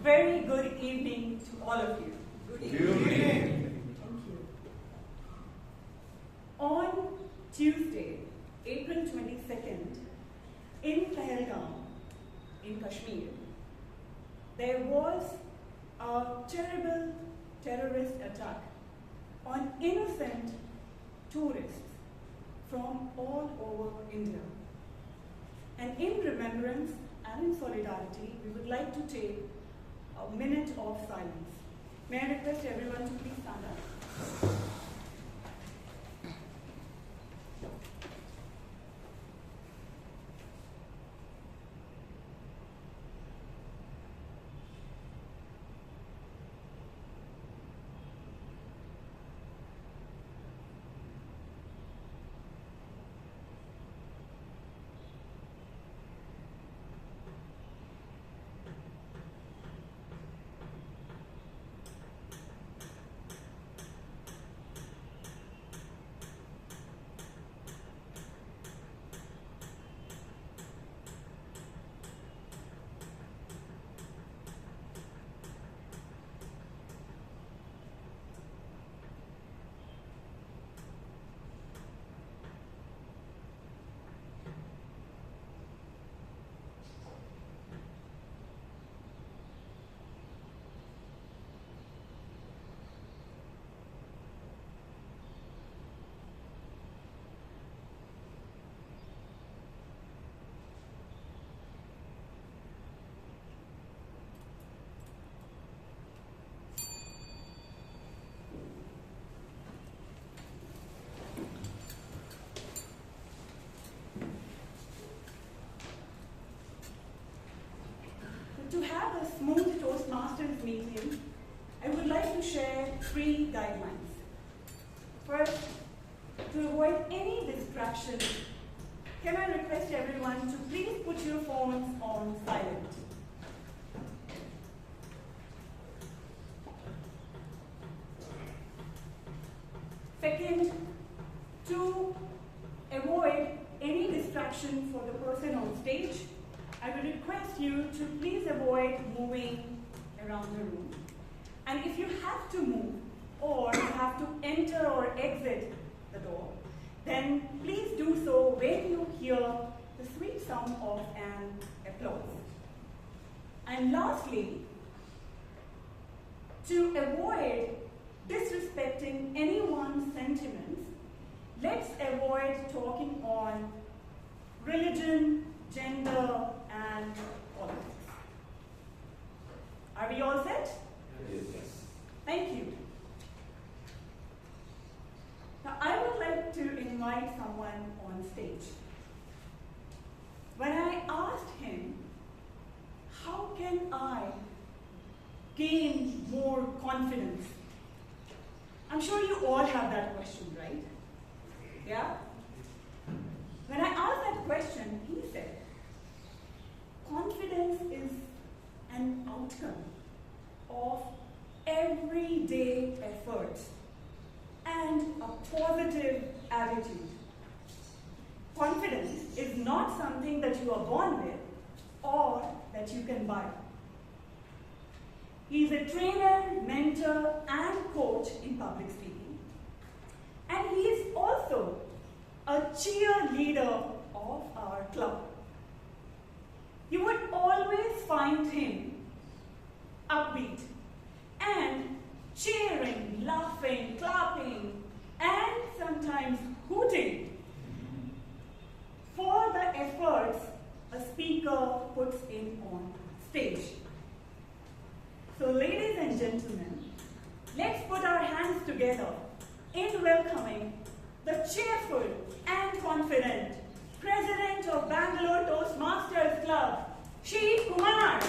very good evening to all of you. Good evening. Thank you. On Tuesday, April 22nd, in Pahalgam, in Kashmir, there was a terrible terrorist attack on innocent tourists from all over India. And in remembrance and in solidarity, we would like to take a minute of silence. May I request everyone to please stand up? To have a smooth Toastmasters meeting, I would like to share 3 guidelines. First, to avoid any distraction, can I request everyone to please put your phones on silent? Second, to avoid any distraction for the person on stage, I would request you to please avoid moving around the room. And if you have to move or you have to enter or exit the door, then please do so when you hear the sweet sound of an applause. And lastly, to avoid disrespecting anyone's sentiments, let's avoid talking on religion, gender, and politics. Are we all set? Yes. Thank you. Now, I would like to invite someone on stage. When I asked him, how can I gain more confidence? I'm sure you all have that question, right? Yeah? When I asked that question, he said, confidence is an outcome of everyday effort and a positive attitude. Confidence is not something that you are born with or that you can buy. He is a trainer, mentor, and coach in public speaking. And he is also a cheerleader of our club. You would always find him upbeat and cheering, laughing, clapping, and sometimes hooting for the efforts a speaker puts in on stage. So ladies and gentlemen, let's put our hands together in welcoming the cheerful and confident President of Bangalore Toastmasters Club, Sheeb Kumar.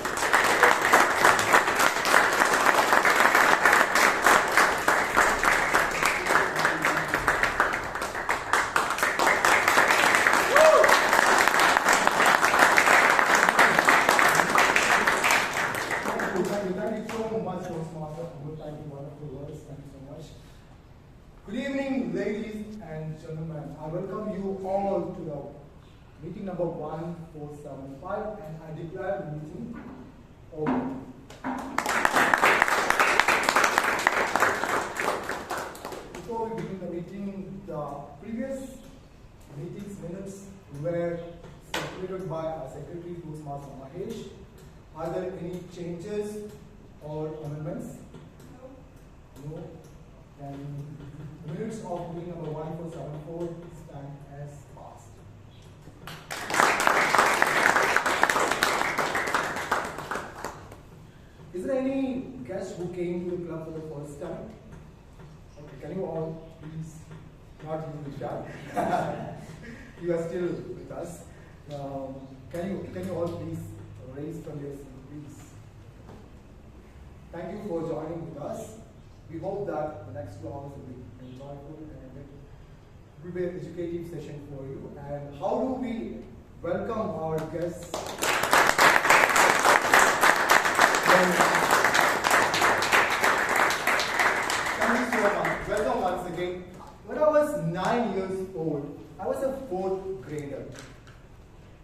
Thank you so much, Toastmaster. Thank you, wonderful words. Thank you so much. Good evening, ladies and gentlemen. I welcome you all to the meeting number 1475, and I declare the meeting open. Before we begin the meeting, the previous meeting's minutes were circulated by our Secretary Toastmaster Mahesh. Are there any changes or amendments? No. Then minutes of meeting number 1474 stand as passed. Is there any guest who came to the club for the first time? Okay, can you all please, not you Vishal, you are still with us. Can you all please raise from your seat, please? Thank you for joining with us. We hope that the next 2 hours will be enjoyable and it will be an educative session for you. And how do we welcome our guests? Thank you so much. Welcome once again. When I was 9 years old, I was a 4th grader.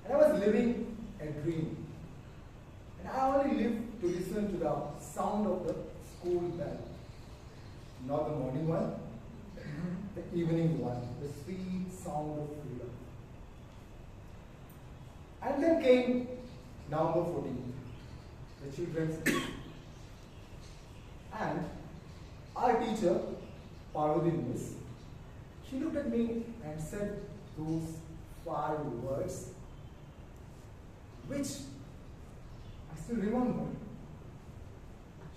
And I was living a dream. And I only lived to listen to the sound of the school bell. Not the morning one, the evening one, the sweet sound of freedom. And then came November 14th, the Children's Day. And our teacher, Parvati Miss, she looked at me and said those 5 words, which I still remember.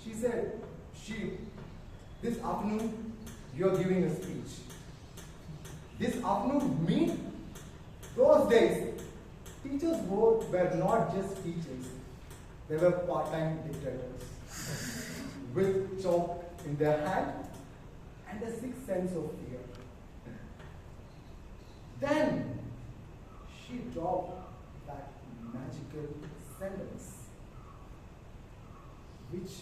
She said, Sheeb, this afternoon you are giving a speech. This afternoon, me? Those days, teachers were not just teachers, they were part-time dictators with chalk in their hand and a sixth sense of fear. Then she dropped that magical sentence, which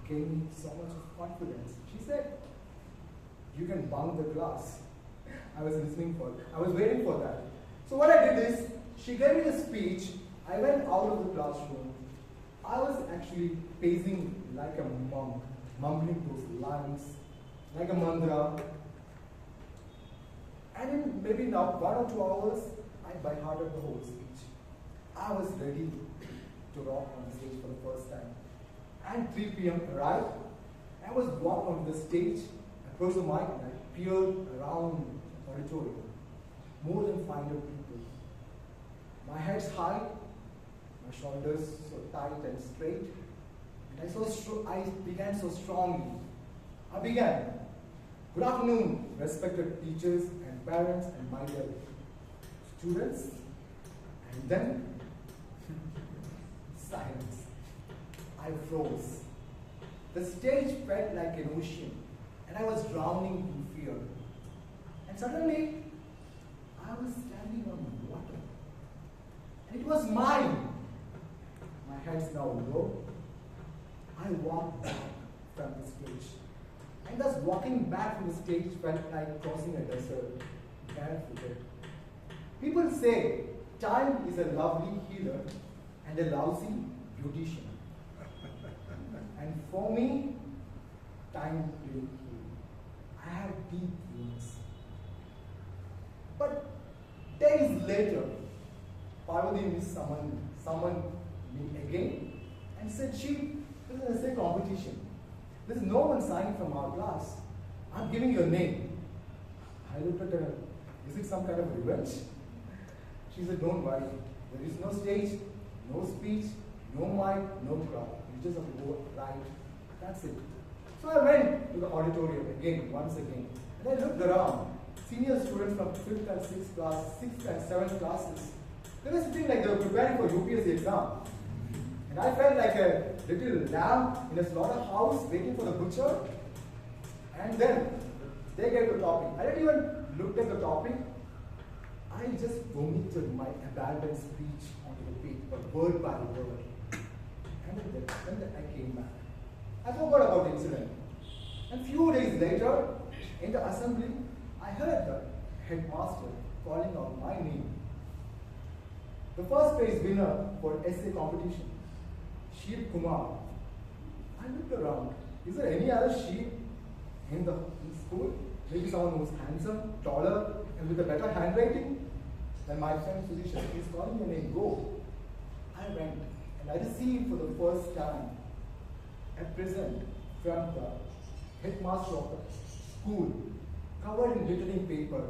gave me so much of confidence. She said, you can bunk the class. I was waiting for that. So what I did is, she gave me the speech, I went out of the classroom. I was actually pacing like a monk, mumbling those lines, like a mantra. And in maybe now 1 or 2 hours, I by-hearted the whole speech. I was ready to rock on the stage for the first time. And 3 p.m. arrived. I was walked on the stage, approached the mic, and I peered around the auditorium. More than 500 people. My head's high, my shoulders so tight and straight. And I began so strongly. I began. Good afternoon, respected teachers and parents and my dear students. And then, silence. I froze. The stage felt like an ocean, and I was drowning in fear. And suddenly, I was standing on water. And it was mine. My head's now low. I walked back from the stage. And thus walking back from the stage felt like crossing a desert, barefooted. People say time is a lovely healer and a lousy beautician. And for me, time will heal. I have deep wounds. But days later, Parvati summoned me again and said, Sheeb, this is an essay competition. There's no one signed from our class. I'm giving you a name. I looked at her. Is it some kind of revenge? She said, don't worry. There is no stage, no speech, no mic, no crowd. You just have to go right. That's it. So I went to the auditorium again, once again. And I looked around. Senior students from 5th and 6th class, 6th and 7th classes, they were sitting like they were preparing for UPSC exam. And I felt like a little lamb in a slaughterhouse waiting for the butcher. And then they gave the topic. I didn't even look at the topic. I just vomited my abandoned speech onto the paper, word by word. And then I came back. I forgot about the incident. And few days later, in the assembly, I heard the headmaster calling out my name. The first place winner for essay competition, Sheeb Kumar, I looked around. Is there any other sheep in the school? Maybe someone who's handsome, taller, and with a better handwriting? Then my friend Suresh, he's calling me a name, go. I went and I received for the first time a present from the headmaster of the school, covered in glittering paper.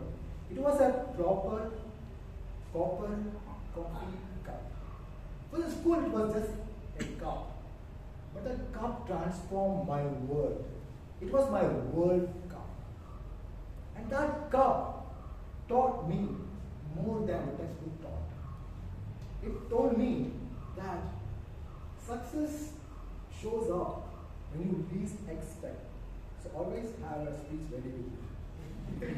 It was a proper copper coffee cup. For the school, it was just a cup. But the cup transformed my world. It was my world cup. And that cup taught me more than the textbook taught. It told me that success shows up when you least expect. So always have a speech ready with you.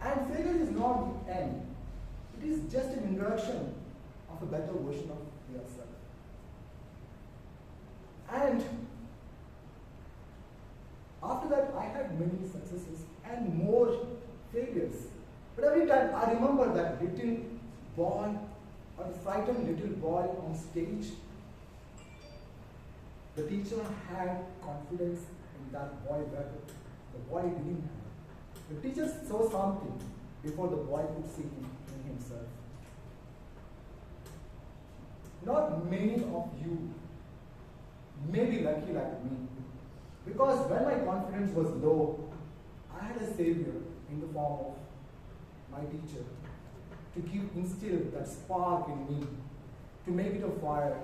And failure is not the end. It is just an introduction of a better version of yourself. And after that, I had many successes and more failures. But every time I remember that little boy, or the frightened little boy on stage. The teacher had confidence in that boy that the boy didn't have. The teacher saw something before the boy could see in himself. Not many of you may be lucky like me, because when my confidence was low, I had a savior in the form of my teacher to instill that spark in me, to make it a fire.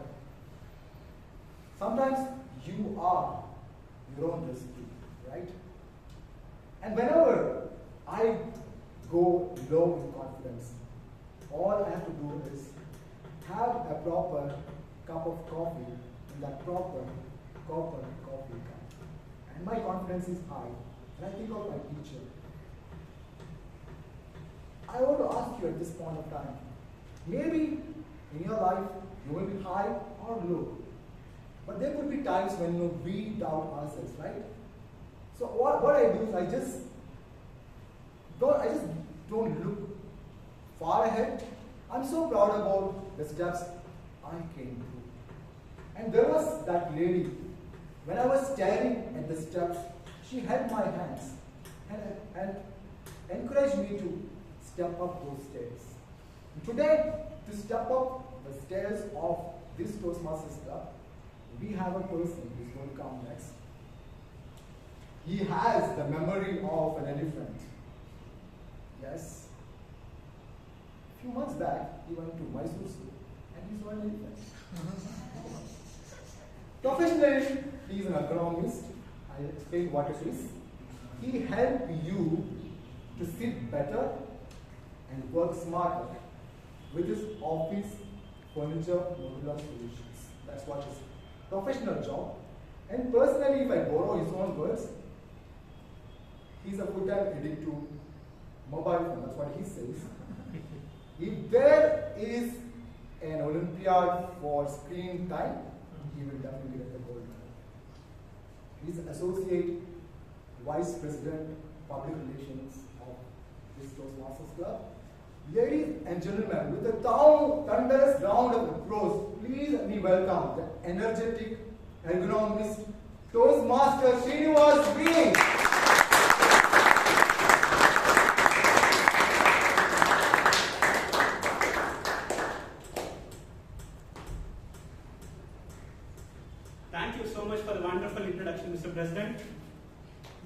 Sometimes you are your own recipe, right? And whenever I go low in confidence, all I have to do is have a proper cup of coffee in that proper coffee cup. And my confidence is high. And I think of my teacher. I want to ask you at this point of time, maybe in your life you will be high or low. But there could be times when we doubt ourselves, right? So what I do is I just don't look far ahead. I'm so proud about the steps I came through. And there was that lady, when I was staring at the steps, she held my hands and encouraged me to step up those stairs. And today, to step up the stairs of this Toastmasters Club, we have a person who's going to come next. He has the memory of an elephant. Yes. A few months back, he went to Mysore Zoo and he saw an elephant. Professionally, he is an agronomist. I'll explain what it is. He helps you to sit better and work smarter with his office furniture modular solutions. That's what his professional job. And personally, if I borrow his own words, he's a full-time addict to mobile phone. That's what he says. If there is an Olympiad for screen time, he will definitely get the gold medal. He's Associate Vice President, Public Relations of this Toastmasters Club. Ladies and gentlemen, with a thunderous round of applause, please let me welcome the energetic ergonomist, Toastmaster Srinivas V. Thank you so much for the wonderful introduction, Mr. President.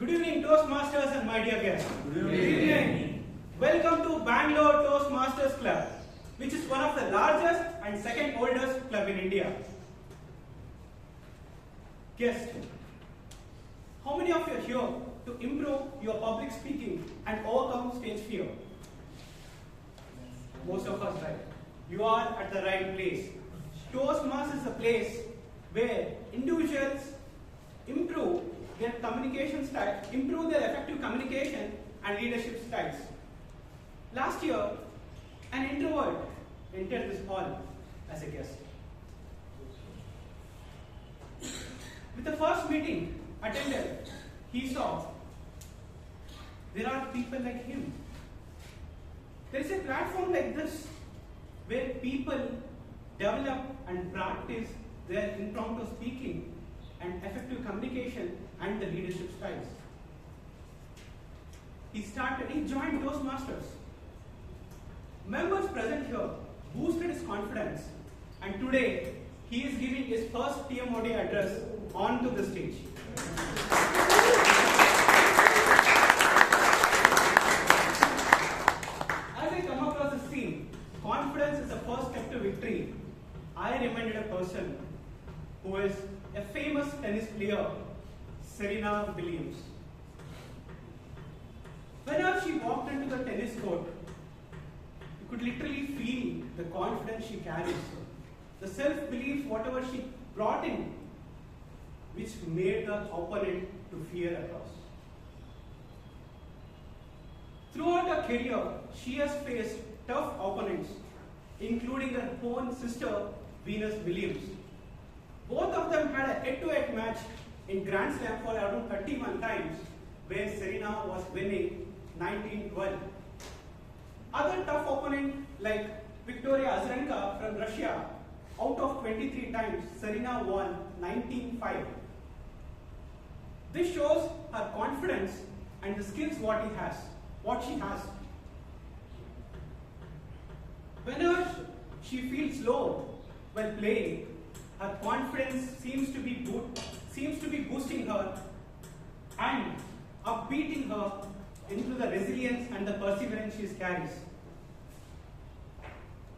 Good evening, Toastmasters and my dear guests. Good evening. Welcome to Bangalore Toastmasters Club, which is one of the largest and second oldest club in India. Guests, how many of you are here to improve your public speaking and overcome stage fear? Most of us, right? You are at the right place. Toastmasters is a place where individuals improve their communication style, improve their effective communication and leadership styles. Last year, an introvert entered this hall as a guest. With the first meeting attended, he saw there are people like him. There is a platform like this where people develop and practice their impromptu speaking and effective communication and the leadership styles. He joined Toastmasters. Members present here boosted his confidence, and today he is giving his first TMOD address onto the stage. As I come across this theme, confidence is the first step to victory, I reminded a person who is a famous tennis player, Serena Williams. Whenever she walked into the tennis court, you could literally feel the confidence she carries, the self-belief, whatever she brought in, which made the opponent to fear across. Throughout her career, she has faced tough opponents, including her own sister, Venus Williams. Both of them had a head-to-head match in Grand Slam for around 31 times, where Serena was winning 19-12. Other tough opponents like Victoria Azarenka from Russia, out of 23 times, Serena won 19-5. This shows her confidence and the skills what she has. Whenever she feels low while playing, her confidence seems to be boosting her and upbeating her into the resilience and the perseverance she carries.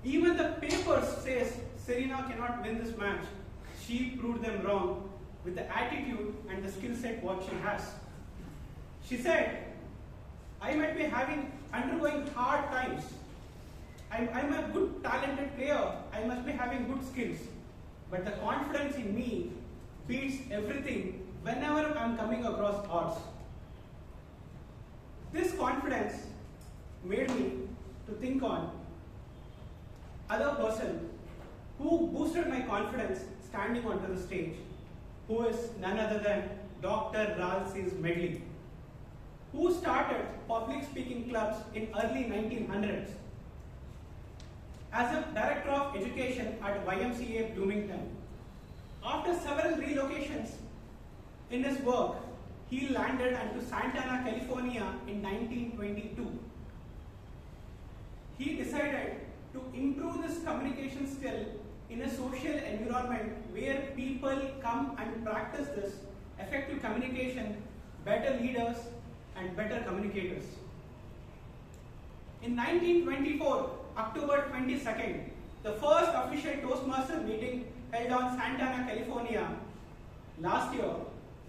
Even the papers says Serena cannot win this match. She proved them wrong with the attitude and the skill set what she has. She said, I might be undergoing hard times. I'm a good talented player. I must be having good skills. But the confidence in me beats everything whenever I'm coming across odds. This confidence made me to think on other person who boosted my confidence standing onto the stage, who is none other than Dr. Ralsis Medley, who started public speaking clubs in early 1900s. As a director of education at YMCA Bloomington, after several relocations in his work, he landed into Santa Ana, California in 1922. He decided to improve this communication skill in a social environment where people come and practice this effective communication, better leaders and better communicators. In 1924, October 22nd, the first official Toastmaster meeting held on Santa Ana, California. Last year,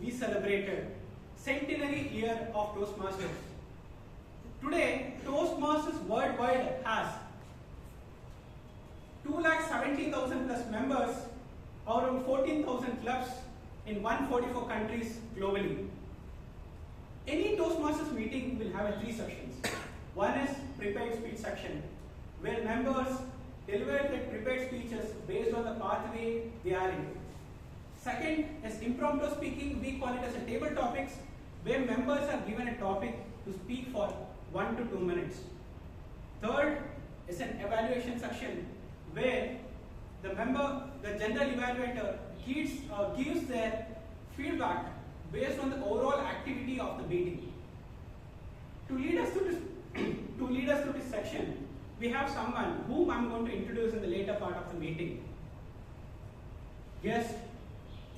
we celebrated centenary year of Toastmasters. Today, Toastmasters worldwide has 270,000 plus members, around 14,000 clubs in 144 countries globally. Any Toastmasters meeting will have three sections. One is prepared speech section, where members deliver their prepared speeches based on the pathway they are in. Second is impromptu speaking. We call it as a table topics, where members are given a topic to speak for 1 to 2 minutes. Third is an evaluation section, where the general evaluator gives their feedback based on the overall activity of the meeting. To lead us to this section, we have someone whom I'm going to introduce in the later part of the meeting. Yes,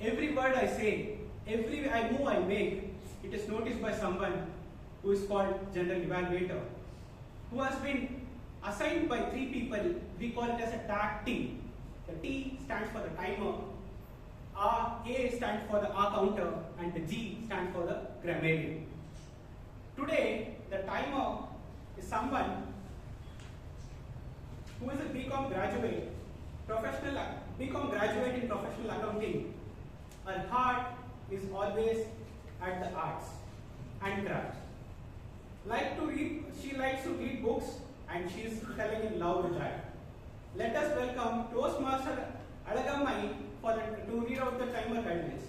every word I say, every move I make, it is noticed by someone who is called general evaluator, who has been assigned by 3 people. We call it as a tag team. The T stands for the timer, A stands for the R counter, and the G stands for the grammarian. Today, the timer is someone who is a BCom graduate, BCom graduate in professional accounting. Her heart is always at the arts and crafts. She likes to read books, and she is telling in love with that. Let us welcome Toastmaster Alagammai to read out the timer guidelines.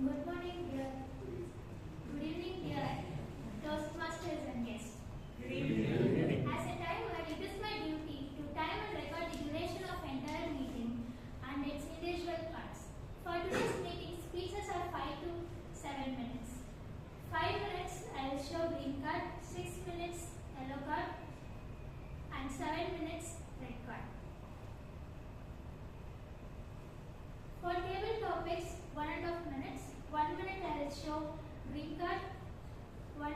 Good morning, dear. Good evening, dear Toastmasters and guests. Good evening. As a timer, it is my duty to time and record the duration of entire meeting and its individual parts. For today's meeting, speeches are 5 to 7 minutes. 5 minutes, I will show green card, 6 minutes, yellow card, and 7 minutes, red card. For table topics, 1.5 minutes. 1 minute I will show green card, 1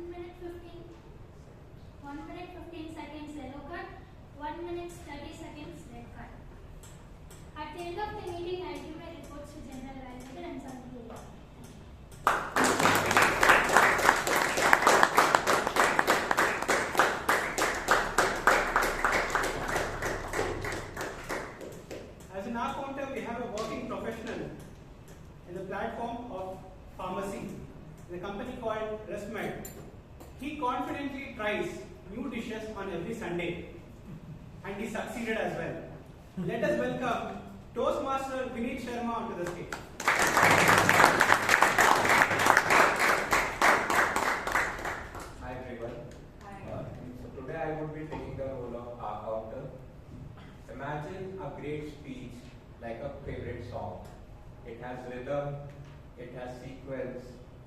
minute 15 seconds yellow card, 1 minute 30 seconds red card. At the end of the meeting, I will give my reports to General Manager and Sadugol. As an accountant, we have a working professional in the platform of pharmacy in a company called ResMed. He confidently tries new dishes on every Sunday, and he succeeded as well. Let us welcome Toastmaster Puneeth Sharma onto the stage. Hi everyone. So today I would be taking the role of accountant. Imagine a great speech like a favorite song. It has rhythm, it has sequence,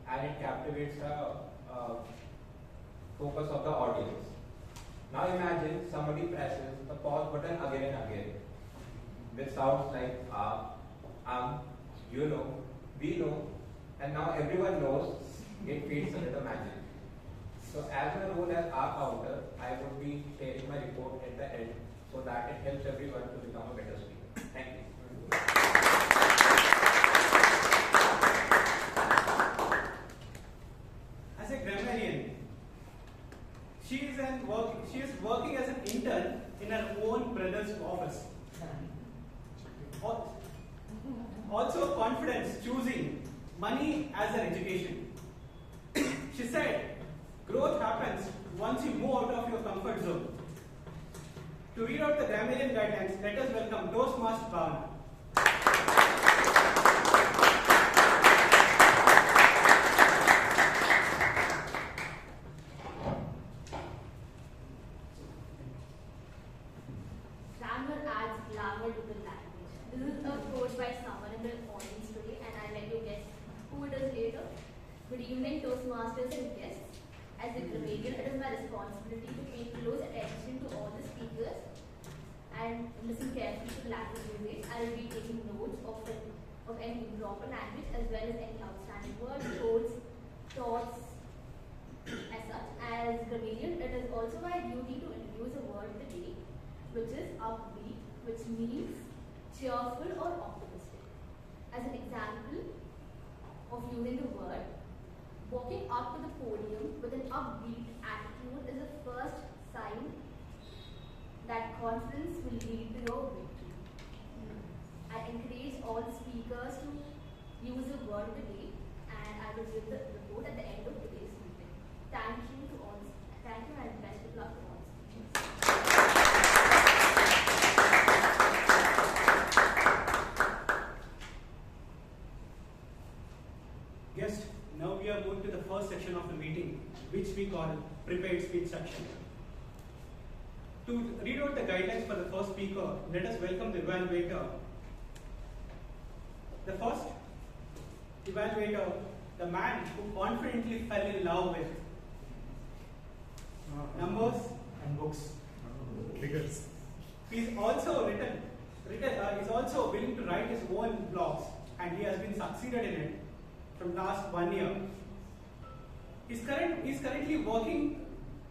and it captivates the focus of the audience. Now imagine somebody presses the pause button again and again. This sounds like you know, we know, and now everyone knows. It feeds a little magic. So as my role as accountant, I would be sharing my report at the end so that it helps everyone to become a better speaker. Thank you. As a grammarian, she is working as an intern in her own brother's office. Also confidence, choosing money as her education. She said, growth happens once you move out of your comfort zone. To read out the grammarian guidelines, let us welcome Toastmaster Bhavana. Grammar adds glamour to the language. This is a quote by someone in the audience today, and I'll let you guess who it is later. Good evening, Toastmasters and guests. As a grammarian, it is my responsibility to pay close attention to all the speakers and listen carefully to the language usage. I will be taking notes of any improper language as well as any outstanding words, codes, thoughts, as such. As grammarian, it is also my duty to introduce a word of the day, which is upbeat, which means cheerful or optimistic. As an example of using the word, walking up to the podium with an upbeat attitude is the first sign that confidence will lead to your victory. I encourage all speakers to use the word of the day, and I will give the report at the end of today's meeting. Thank you to all. Thank you, and best of luck to all speakers. Guest, now we are going to the first section of the meeting, which we call prepared speech section. To read out the guidelines for the first speaker, let us welcome the evaluator. The first evaluator, the man who confidently fell in love with numbers And books. Figures. He's also is also willing to write his own blogs, and he has been succeeded in it from last 1 year. He's currently working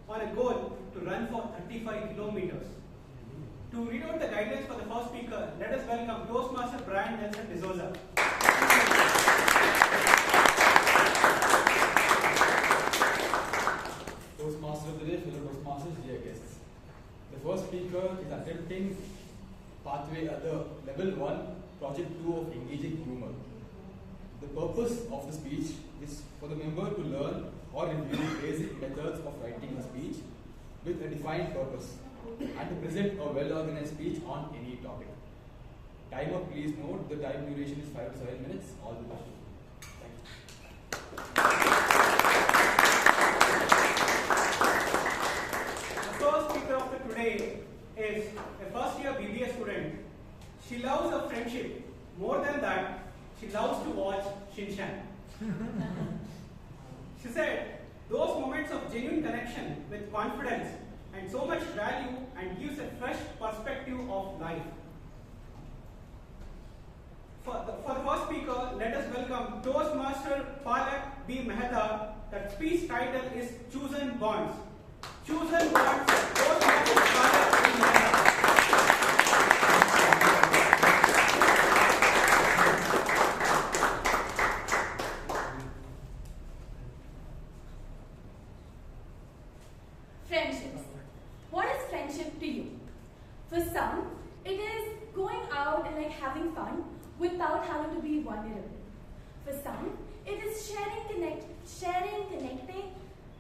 on a goal to run for 35 kilometers. To read out the guidelines for the first speaker, let us welcome Toastmaster Brian Nelson D'Souza. Toastmaster of the day, fellow Toastmasters, dear guests. The first speaker is attempting pathway at the level 1, project 2 of engaging humor. The purpose of the speech is for the member to learn or review basic methods of writing a speech with a defined purpose and to present a well-organized speech on any topic. Timer, please note, the time duration is 5 to 7 minutes. All the best. connection. She said, those moments of genuine connection with confidence and so much value and gives a fresh perspective of life. For the first speaker, let us welcome Toastmaster Palak B. Mehta. That speech title is Chosen Bonds. Chosen Bonds, Toastmaster Palak B. Mehta. Friendships. What is friendship to you? For some, it is going out and having fun without having to be vulnerable. For some, it is sharing, connecting,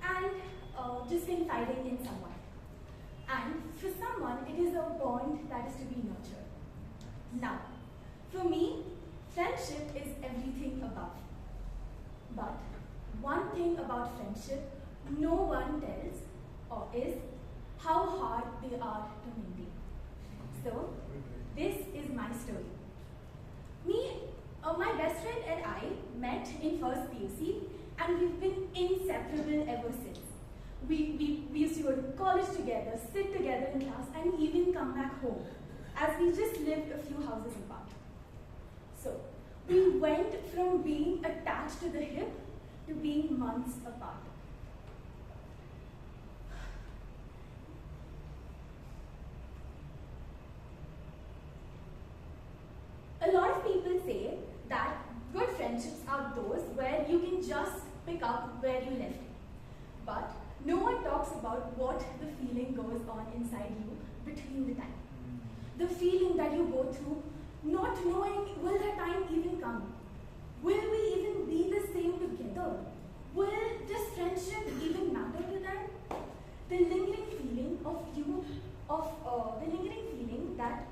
and just confiding in someone. And for someone, it is a bond that is to be nurtured. Now, for me, friendship is everything above. But one thing about friendship no one tells is how hard they are to maintain. So, this is my story. My best friend and I met in first PUC and we've been inseparable ever since. We used to go to college together, sit together in class, and even come back home, as we just lived a few houses apart. So, we went from being attached to the hip to being months apart. A lot of people say that good friendships are those where you can just pick up where you left it. But no one talks about what the feeling goes on inside you between the time. The feeling that you go through, not knowing will that time even come? Will we even be the same together? Will this friendship even matter to them? The lingering feeling that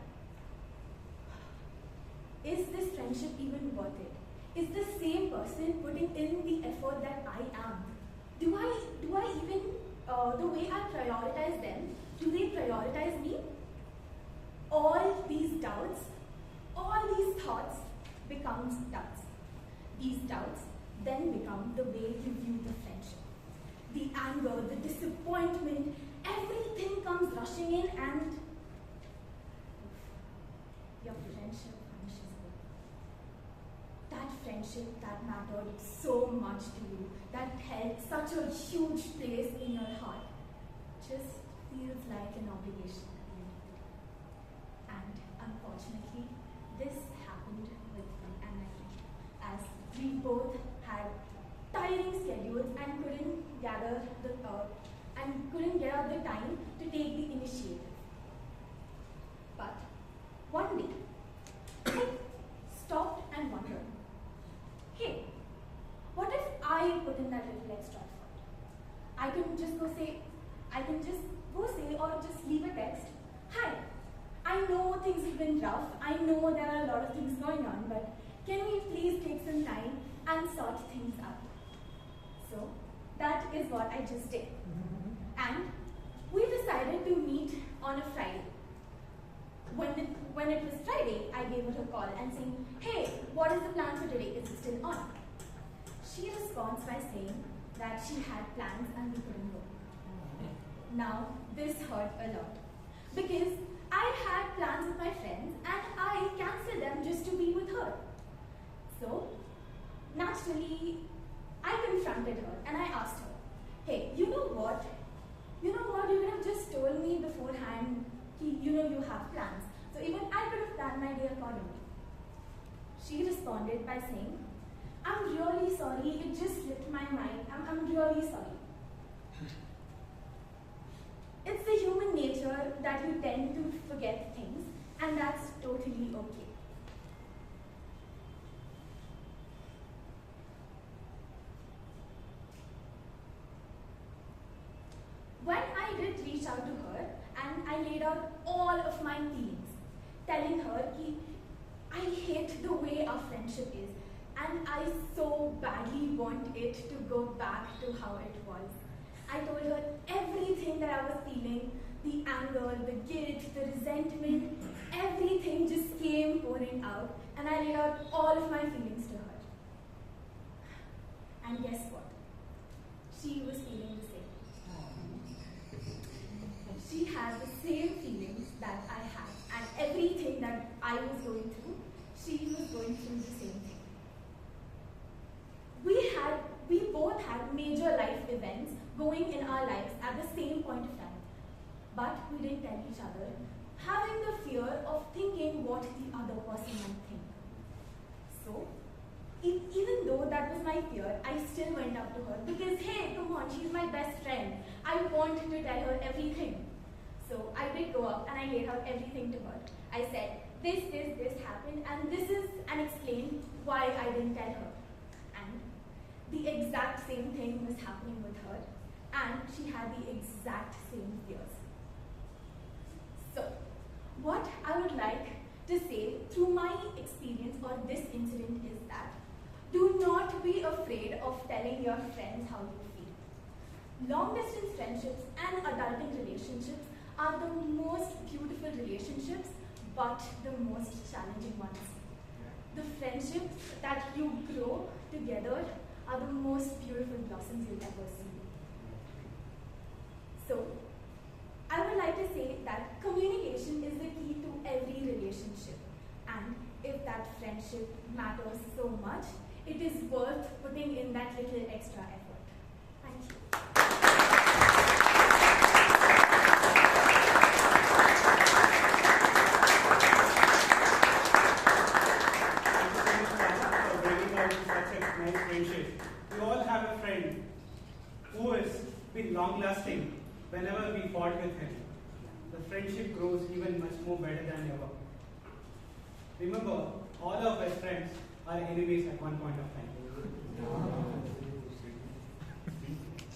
is this friendship even worth it? Is the same person putting in the effort that I am? Do I even, the way I prioritize them, do they prioritize me? All these doubts, all these thoughts becomes doubts. These doubts then become the way you view the friendship. The anger, the disappointment, everything comes rushing in and your friendship vanishes away. That friendship that mattered so much to you, that held such a huge place in your heart, just feels like an obligation at the end of the day. And unfortunately, this happened with me and my friend, as we both had tiring schedules and couldn't get out the time to take the initiative. But one day, I stopped and wondered, hey, what if I put in that little extra effort? I can just go say or just leave a text, hi, I know things have been rough, I know there are a lot of things going on, but can we please take some time and sort things out? So, that is what I just did. And we decided to meet on a Friday. When it was Friday, I gave her a call and saying, hey, what is the plan for today? Is it still on? She responds by saying that she had plans and we couldn't go. Now, this hurt a lot. Because I had plans with my friends and I cancelled them just to be with her. So, naturally, I confronted her and I asked her, hey, you know what? You could have just told me beforehand, you have plans. So even I could have planned my day accordingly. She responded by saying, I'm really sorry, it just slipped my mind. I'm really sorry. It's the human nature that you tend to forget things, and that's totally okay. When I did reach out to her and I laid out all of my feelings, telling her that I hate the way our friendship is and I so badly want it to go back to how it was. I told her everything that I was feeling, the anger, the guilt, the resentment, everything just came pouring out and I laid out all of my feelings to her. And guess what? She was feeling the same. She had the same feelings that I had, and everything that I was going through, she was going through the same thing. We both had major life events going in our lives at the same point of time, but we didn't tell each other, having the fear of thinking what the other person might think. So, even though that was my fear, I still went up to her because, hey, come on, she's my best friend. I want to tell her everything. So I did go up and I laid out everything to her. I said, this happened, and explained why I didn't tell her. And the exact same thing was happening with her, and she had the exact same fears. So, what I would like to say through my experience or this incident is that do not be afraid of telling your friends how you feel. Long distance friendships and adulting relationships are the most beautiful relationships, but the most challenging ones. The friendships that you grow together are the most beautiful blossoms you'll ever see. So, I would like to say that communication is the key to every relationship. And if that friendship matters so much, it is worth putting in that little extra effort. Thank you. We all have a friend who has been long-lasting whenever we fought with him. The friendship grows even much more better than ever. Remember, all our best friends are enemies at one point of time.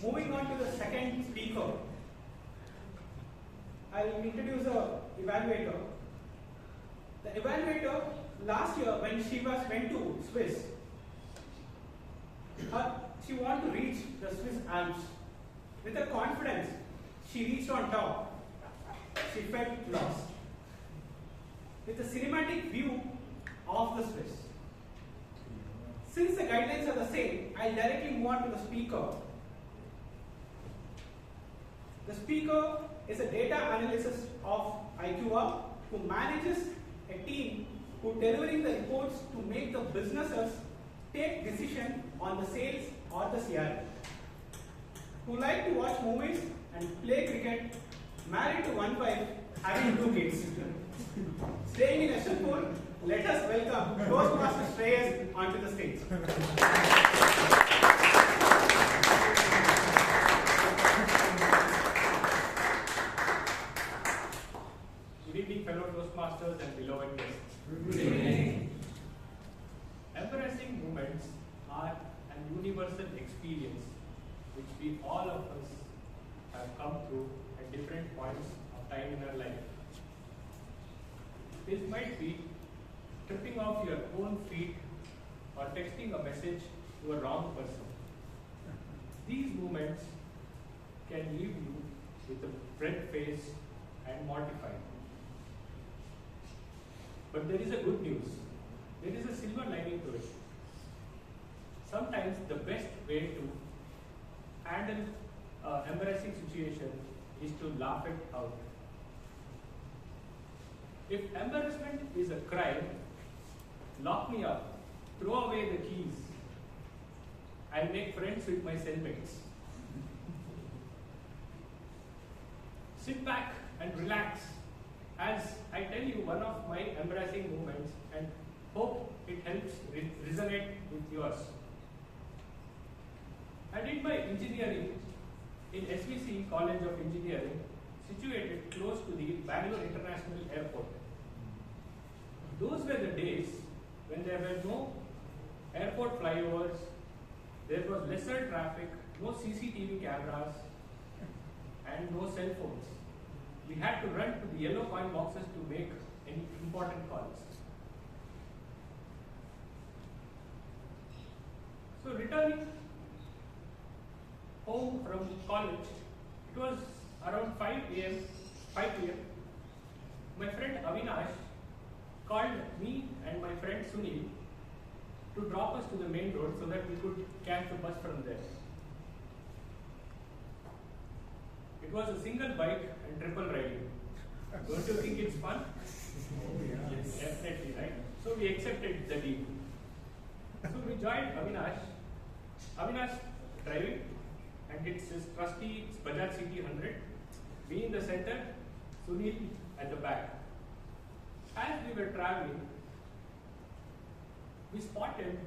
Moving on to the second speaker, I'll introduce an evaluator. The evaluator, last year when Shreyas went to Swiss, she wanted to reach the Swiss Alps. With her confidence, she reached on top. She felt lost. With a cinematic view of the Swiss. Since the guidelines are the same, I'll directly move on to the speaker. The speaker is a data analyst of IQA who manages a team who delivering the reports to make the businesses take decision on the sales or the CRM. Who like to watch movies and play cricket, married to one wife, having 2 kids. Staying in Ashapur, let us welcome Toastmaster Shreyas onto the stage. Good evening, fellow Toastmasters and beloved guests. Good evening. Embarrassing moments are an universal experience which we all of us have come through at different points of time in our life. This might be tripping off your own feet or texting a message to a wrong person. These moments can leave you with a red face and mortified. But there is a good news. There is a silver lining to it. Sometimes the best way to handle an embarrassing situation is to laugh it out. If embarrassment is a crime, lock me up, throw away the keys. I'll make friends with my cellmates. Sit back and relax as I tell you one of my embarrassing moments and hope it helps resonate with yours. I did my engineering in SVC College of Engineering, situated close to the Bangalore International Airport. Those were the days when there were no airport flyovers, there was lesser traffic, no CCTV cameras, and no cell phones. We had to run to the yellow coin boxes to make any important calls. So returning home from college, it was around 5 p.m. My friend Avinash called me and my friend Sunil to drop us to the main road so that we could catch the bus from there. It was a single bike and triple riding. Don't you think it's fun? Yes. Definitely, right? So we accepted the deal. So we joined Avinash. Avinash driving, and it's his trusty Bajaj CT 100. Me in the center, Sunil at the back. As we were traveling, we spotted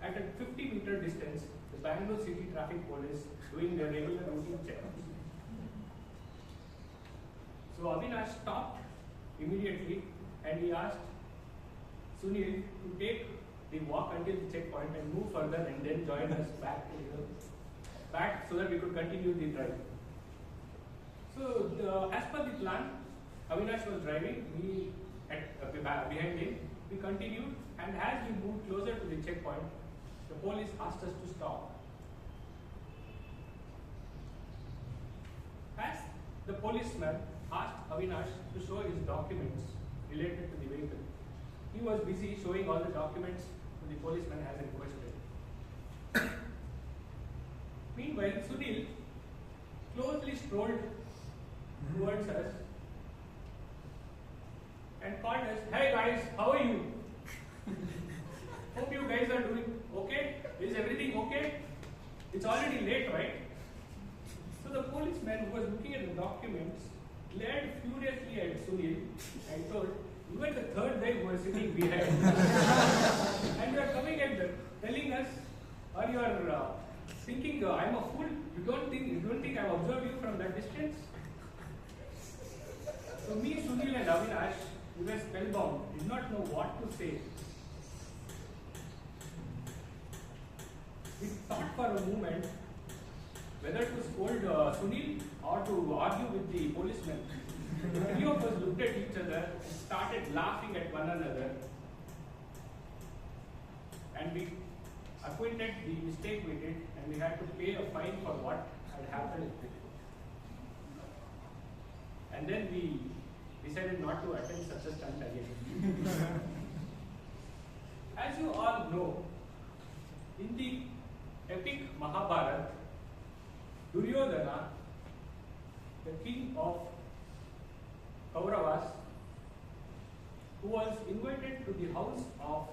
at a 50-meter distance the Bangalore City Traffic Police doing their regular routine checks. So Avinash stopped immediately and he asked Sunil to take the walk until the checkpoint and move further and then join us back so that we could continue the drive. So as per the plan, Avinash was driving, we behind him, we continued, and as we moved closer to the checkpoint, the police asked us to stop. As the policeman asked Avinash to show his documents related to the vehicle, he was busy showing all the documents to the policeman as requested. Meanwhile, Sunil closely strolled towards us and called us, "Hey guys, how are you? Hope you guys are doing okay. Is everything okay? It's already late, right?" So the policeman who was looking at the documents glared furiously at Sunil and told, "You are the third guy who was sitting behind and you are coming and telling us, or you are thinking I'm a fool. You don't think I've observed you from that distance?" So me, Sunil and Avinash, we were spellbound, did not know what to say. We thought for a moment whether to scold Sunil or to argue with the policeman. The three of us looked at each other and started laughing at one another, and we acquainted the mistake we did, and we had to pay a fine for what had happened. And then we decided not to attempt such a stunt again. As you all know, in the epic Mahabharata, Duryodhana, the king of Kauravas, who was invited to the house of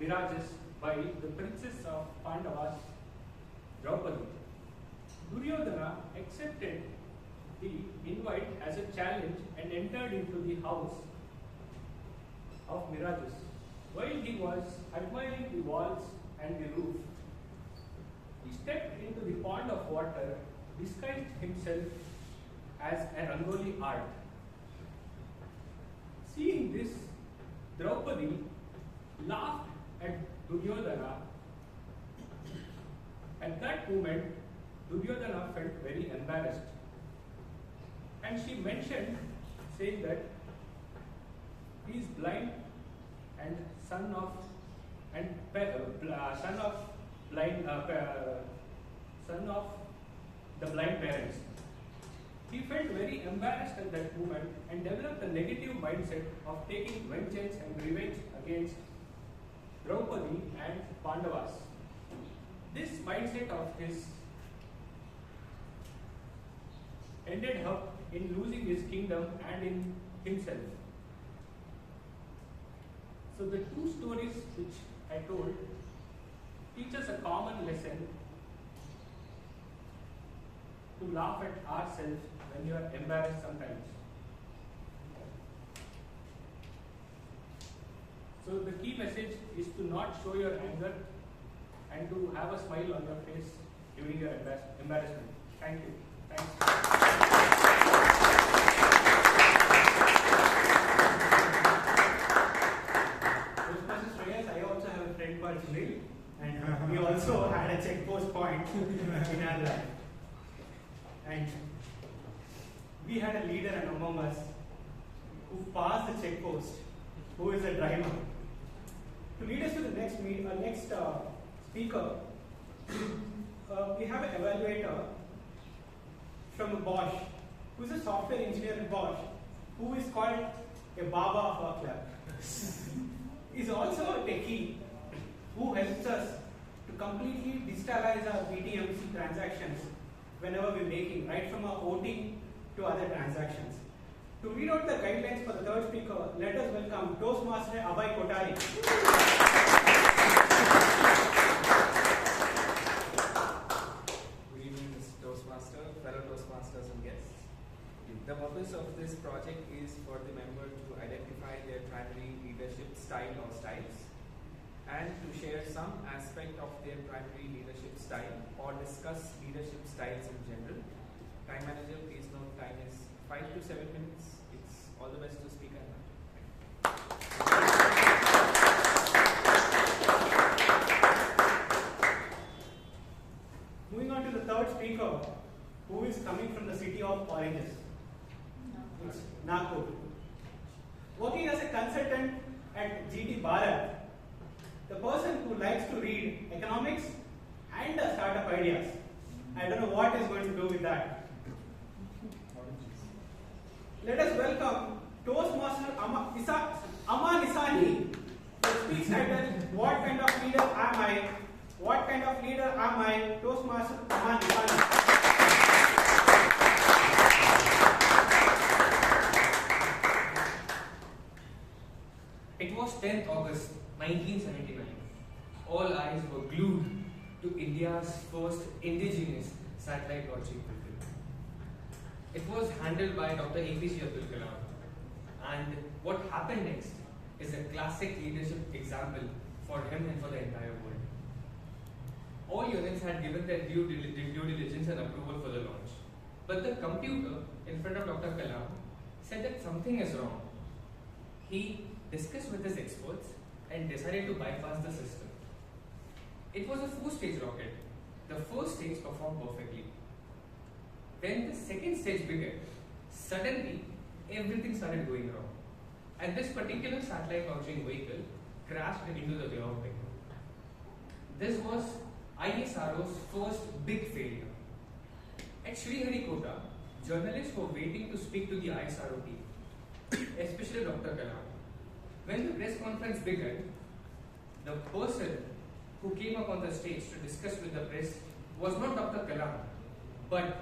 Virajas by the princess of Pandavas, Draupadi. Duryodhana accepted the invite as a challenge and entered into the house of Virajas. While he was admiring the walls and the roof, he stepped into the pond of water, disguised himself as a Rangoli art. Seeing this, Draupadi laughed at Duryodhana. At that moment, Duryodhana felt very embarrassed. And she mentioned, saying that he is blind and son of the blind parents. He felt very embarrassed at that moment and developed a negative mindset of taking vengeance and revenge against Draupadi and Pandavas. This mindset of his ended up in losing his kingdom and in himself. So the two stories which I told teach us a common lesson to laugh at ourselves when you are embarrassed sometimes. So the key message is to not show your anger and to have a smile on your face during your embarrassment. Thank you. Thanks. Shreyas, I also have a friend called Sunil, and we also had a check post point in our life. And we had a leader among us who passed the check post, who is a driver. To lead us to the next speaker, we have an evaluator from Bosch, who is a software engineer in Bosch, who is called a Baba of our club. He's also a techie, who helps us to completely digitalize our PTMC transactions whenever we're making, right from our OT to other transactions. To read out the guidelines for the third speaker, let us welcome Toastmaster Abhay Kotari. Good evening, Mr. Toastmaster, fellow Toastmasters and guests. The purpose of this project is for the member to identify their primary leadership style or styles and to share some aspect of their primary leadership style or discuss leadership styles in general. Time manager, please note time is 5 to 7 minutes. It's all the best to speak at now. Moving on to the third speaker, who is coming from the city of oranges. It's Nagpur. Working as a consultant at GT Bharat, the person who likes to read economics and startup ideas. I don't know what is going to do with that. Let us welcome Toastmaster Amaan Isani. The speech title, What Kind of Leader Am I? What Kind of Leader Am I? Toastmaster Amaan Isani. It was 10th August 1979. All eyes were glued to India's first indigenous satellite launching vehicle. It was handled by Dr. APJ Abdul Kalam. And what happened next is a classic leadership example for him and for the entire world. All units had given their due diligence and approval for the launch. But the computer in front of Dr. Kalam said that something is wrong. He discussed with his experts and decided to bypass the system. It was a 4-stage rocket. The first stage performed perfectly. When the second stage began, suddenly everything started going wrong. And this particular satellite launching vehicle crashed into the Bay of Bengal. This was ISRO's first big failure. At Sriharikota, journalists were waiting to speak to the ISRO team, especially Dr. Kalam. When the press conference began, the person who came up on the stage to discuss with the press was not Dr. Kalam, but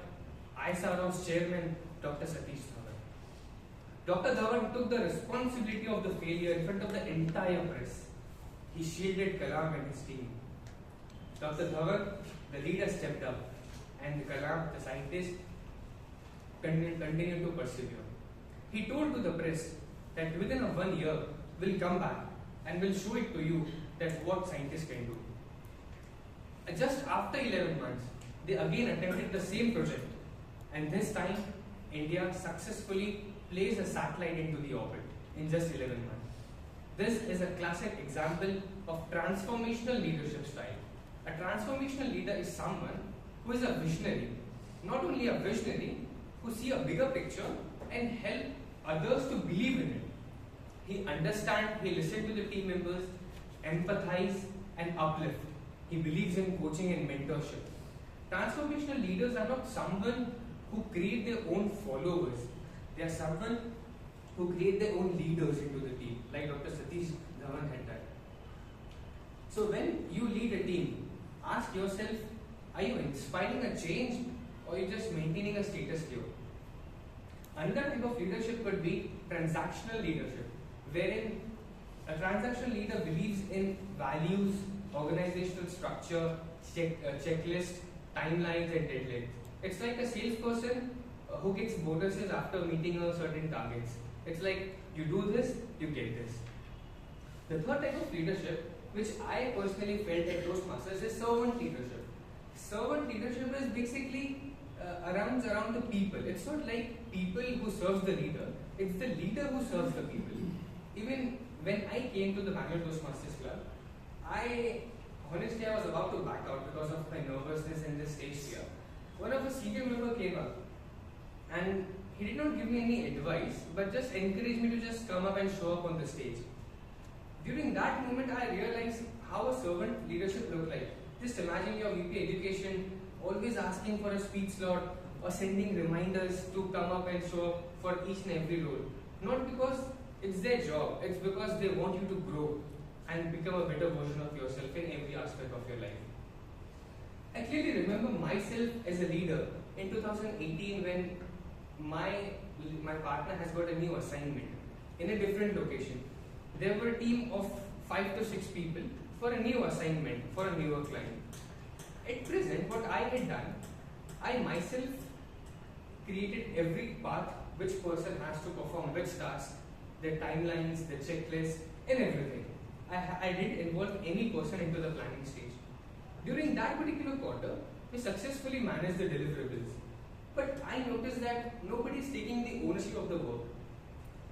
ISRO's chairman, Dr. Satish Dhawan. Dr. Dhawan took the responsibility of the failure in front of the entire press. He shielded Kalam and his team. Dr. Dhawan, the leader, stepped up, and Kalam, the scientist, continued to persevere. He told to the press that within 1 year, we'll come back and we'll show it to you that what scientists can do. Just after 11 months, they again attempted the same project, and this time India successfully placed a satellite into the orbit in just 11 months. This is a classic example of transformational leadership style. A transformational leader is someone who is a visionary, not only a visionary, who see a bigger picture and help others to believe in it. He understands, he listens to the team members, empathize and uplift. He believes in coaching and mentorship. Transformational leaders are not someone who create their own followers. They are someone who create their own leaders into the team, like Dr. Satish Dhawan had done. So when you lead a team, ask yourself, are you inspiring a change or are you just maintaining a status quo? Another type of leadership could be transactional leadership, wherein a transactional leader believes in values, organizational structure, checklist, timelines and deadlines. It's like a salesperson who gets bonuses after meeting a certain targets. It's like you do this, you get this. The third type of leadership, which I personally felt at Toastmasters, is servant leadership. Servant leadership is basically around the people. It's not like people who serves the leader, it's the leader who serves the people. Even when I came to the Bangalore Toastmasters Club, I was about to back out because of my nervousness in this stage fear. One of the senior members came up and he did not give me any advice, but just encouraged me to just come up and show up on the stage. During that moment, I realized how a servant leadership looked like. Just imagine your VP education always asking for a speech slot or sending reminders to come up and show up for each and every role. Not because it's their job, it's because they want you to grow. and become a better version of yourself in every aspect of your life. I clearly remember myself as a leader in 2018 when my partner has got a new assignment in a different location. There were a team of 5 to 6 people for a new assignment for a newer client. At present, what I had done, I myself created every path which person has to perform, which task, their timelines, the checklist, and everything. I didn't involve any person into the planning stage. During that particular quarter, we successfully managed the deliverables. But I noticed that nobody is taking the ownership of the work.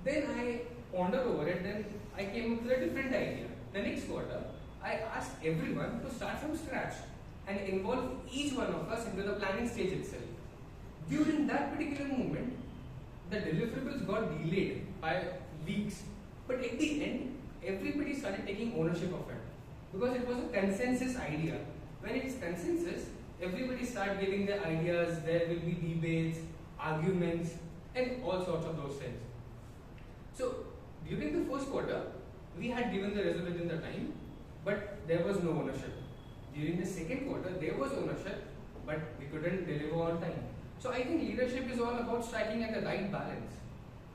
Then I pondered over it, then I came up with a different idea. The next quarter, I asked everyone to start from scratch and involve each one of us into the planning stage itself. During that particular moment, the deliverables got delayed by weeks. But at the end, everybody started taking ownership of it because it was a consensus idea. When it's consensus, everybody started giving their ideas, there will be debates, arguments, and all sorts of those things. So, during the first quarter, we had given the result within the time, but there was no ownership. During the second quarter, there was ownership, but we couldn't deliver on time. So, I think leadership is all about striking at the right balance.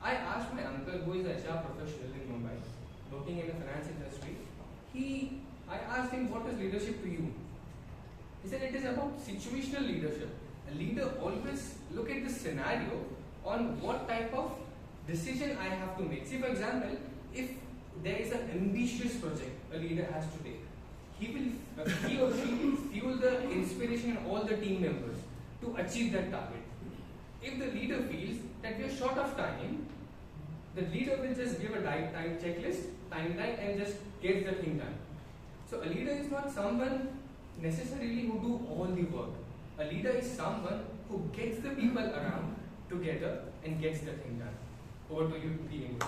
I asked my uncle, who is a HR professional in Mumbai, working in the finance industry, I asked him, what is leadership to you? He said it is about situational leadership. A leader always look at the scenario on what type of decision I have to make. See, for example, if there is an ambitious project a leader has to take, he or she will fuel the inspiration in all the team members to achieve that target. If the leader feels that we are short of time, the leader will just give a time checklist, timeline, and just get the thing done. So a leader is not someone necessarily who do all the work. A leader is someone who gets the people around together and gets the thing done. Over to you, PM.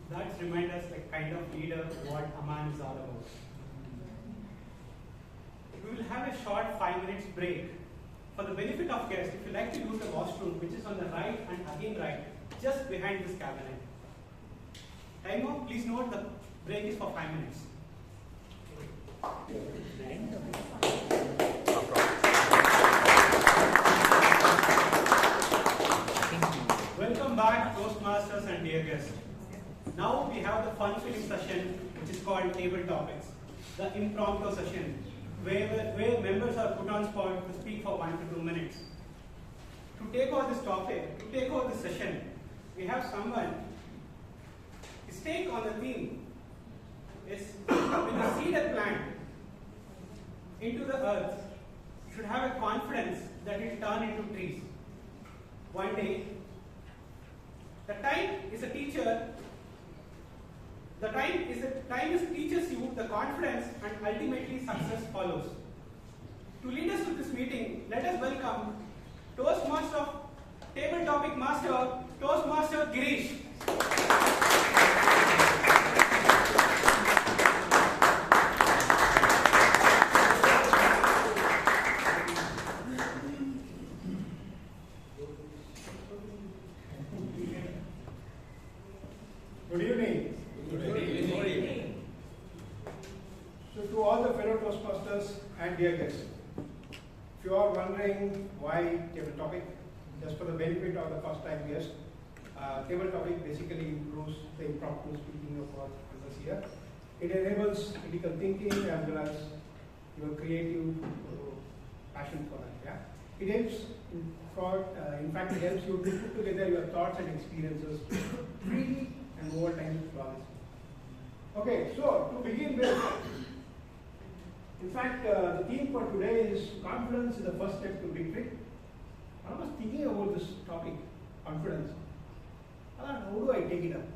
That reminds us like kind of leader what Amaan is all about. We will have a short 5 minutes break. For the benefit of guests, if you like to use the washroom, which is on the right and again right, just behind this cabinet. Timer, please note the break is for 5 minutes. Welcome back, Toastmasters and dear guests. Now we have the fun-filling session, which is called Table Topics, the impromptu session, where members are put on spot to speak for 1 to 2 minutes. To take over this topic, to take over this session, we have someone. His take on the theme is when you seed a plant into the earth, you should have a confidence that it will turn into trees. One day, the time is a teacher. The time teaches you the confidence and ultimately success follows. To lead us to this meeting, let us welcome Toastmaster, Table Topic Master, Toastmaster Girish. Good evening. Good evening. So to all the fellow Toastmasters and dear guests, if you are wondering why table topic, just for the benefit of the first time guest, table topic basically improves the impromptu speaking of our members here. It enables critical thinking as well as your creative passion for that. Yeah? It helps, in fact, it helps you to put together your thoughts and experiences freely and over time flawlessly. Okay, so to begin with, in fact, the theme for today is confidence is the first step to victory. I was thinking about this topic, confidence. How do I take it up?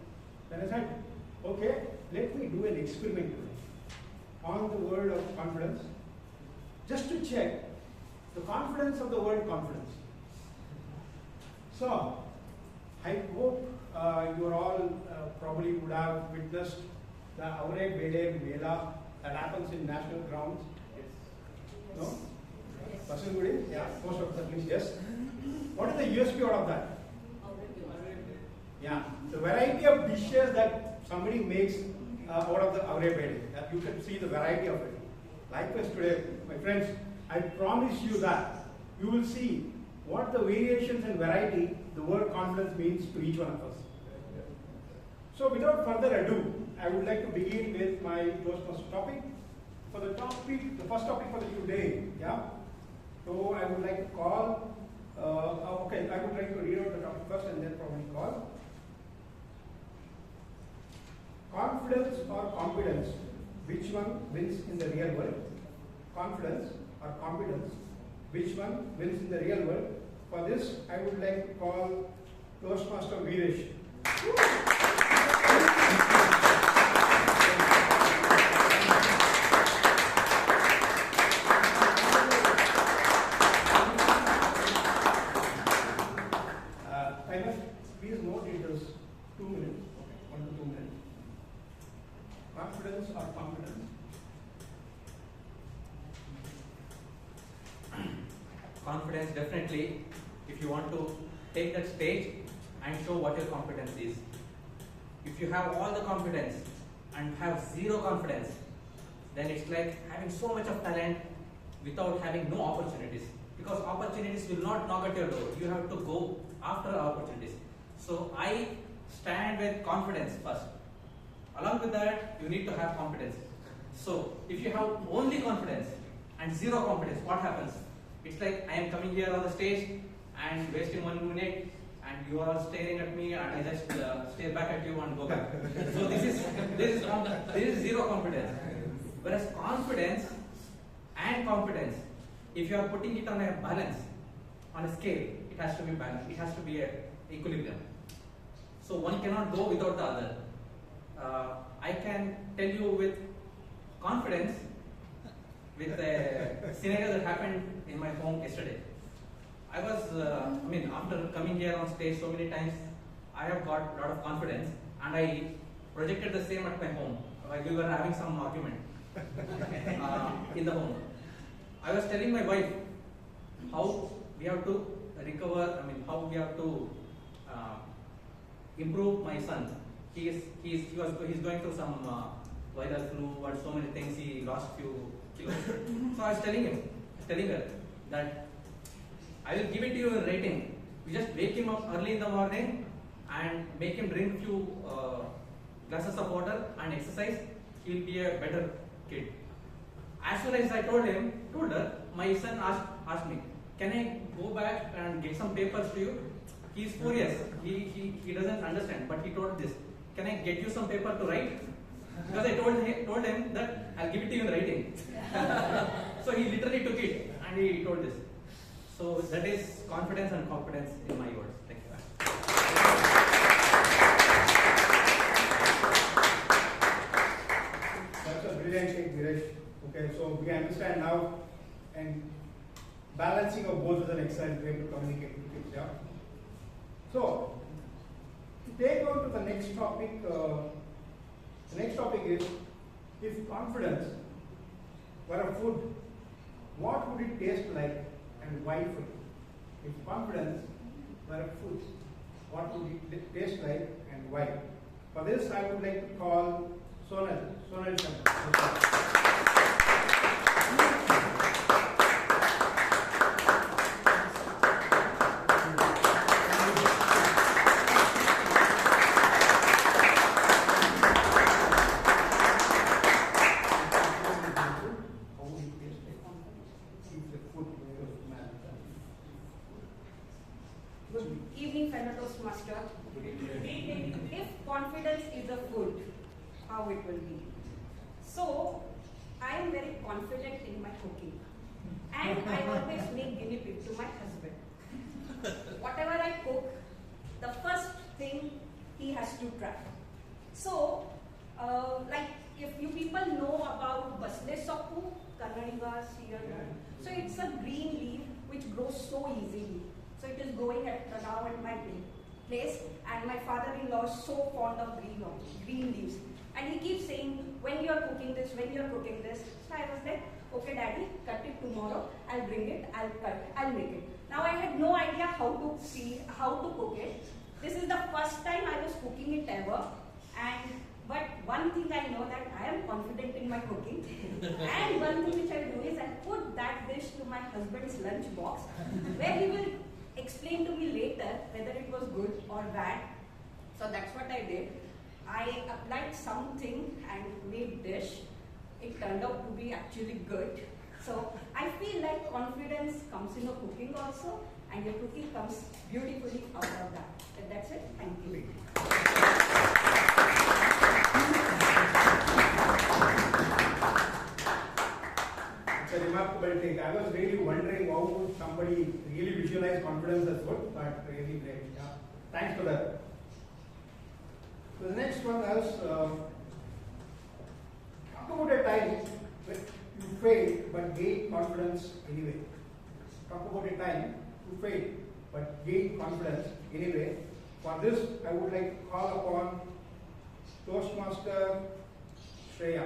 Then I said, okay, let me do an experiment today on the word of confidence, just to check the confidence of the word confidence. So, I hope you all probably would have witnessed the Aure Bede Mela that happens in national grounds. Yes. No? Yes. Vasantha, yeah, most of that means yes. What is the USP out of that? Yeah, the variety of dishes that somebody makes out of the avre. You can see the variety of it. Likewise today, my friends, I promise you that you will see what the variations and variety the word confidence means to each one of us. So without further ado, I would like to begin with my Toastmaster topic. For the topic, the first topic for the today, yeah. So I would like to call, okay, I would like to read out the topic first and then probably call. Confidence or competence, which one wins in the real world? Confidence or competence, which one wins in the real world? For this, I would like to call Toastmaster Veeresh. Please note it is 2 minutes, 1 to 2 minutes. Confidence or competence? Confidence, definitely, if you want to take that stage and show what your competence is. If you have all the confidence and have zero confidence, then it's like having so much of talent without having no opportunities. Because opportunities will not knock at your door. You have to go after opportunities. So I stand with confidence first. Along with that, you need to have confidence. So if you have only confidence and zero confidence, what happens? It's like I am coming here on the stage and wasting 1 minute and you are staring at me and I just stare back at you and go back. So this is zero confidence. Whereas confidence and competence, if you are putting it on a balance, on a scale, it has to be balanced. It has to be an equilibrium. So one cannot go without the other. I can tell you with confidence with a scenario that happened in my home yesterday. I was, after coming here on stage so many times, I have got a lot of confidence and I projected the same at my home while we were having some argument in the home. I was telling my wife how we have to recover, how we have to improve my son. He's going through some viral flu and so many things. He lost few kilos. So I was telling her that I will give it to you in writing. You just wake him up early in the morning and make him drink few glasses of water and exercise. He will be a better kid. As soon as I told her, my son asked me, can I go back and get some papers to you? He is 4 years. He doesn't understand, but he told this. Can I get you some paper to write? Because I told him that I'll give it to you in writing. So he literally took it and he told this. So that is confidence and competence in my words. Thank you. That's a brilliant thing, Girish. Okay, so we understand now, and balancing of both is an excellent way to communicate with kids. Yeah. So, to take on to the next topic, the next topic is, if confidence were a food, what would it taste like and why food? If confidence were a food, what would it taste like and why? For this, I would like to call Sonal. Sonal. Evening, fellow Toastmaster. If confidence is a food, how it will be? So, I am very confident in my cooking, and I always make guinea pig to my husband. Whatever I cook, the first thing he has to try. So, like if you people know about basle soppu, Kannadiga, so it's a green leaf which grows so easily. So it is growing now at my place, and my father-in-law is so fond of green leaves. And he keeps saying, when you are cooking this, when you are cooking this. So I was like, okay daddy, cut it tomorrow, I'll bring it, I'll cut, I'll make it. Now I had no idea how to cook it. This is the first time I was cooking it ever, but one thing I know that I am confident in my cooking. And one thing which I do is I put that dish to my husband's lunch box, where he will explain to me later whether it was good or bad. So that's what I did. I applied something and made dish. It turned out to be actually good. So I feel like confidence comes in your cooking also, and your cooking comes beautifully out of that. And that's it. Thank you. It's a remarkable take. I was really wondering how would somebody really visualize confidence as food, but really great. Yeah. Thanks for that. So the next one is talk about a time when you failed but gained confidence anyway. Talk about a time you failed but gained confidence anyway. For this, I would like to call upon Toastmaster Shreya.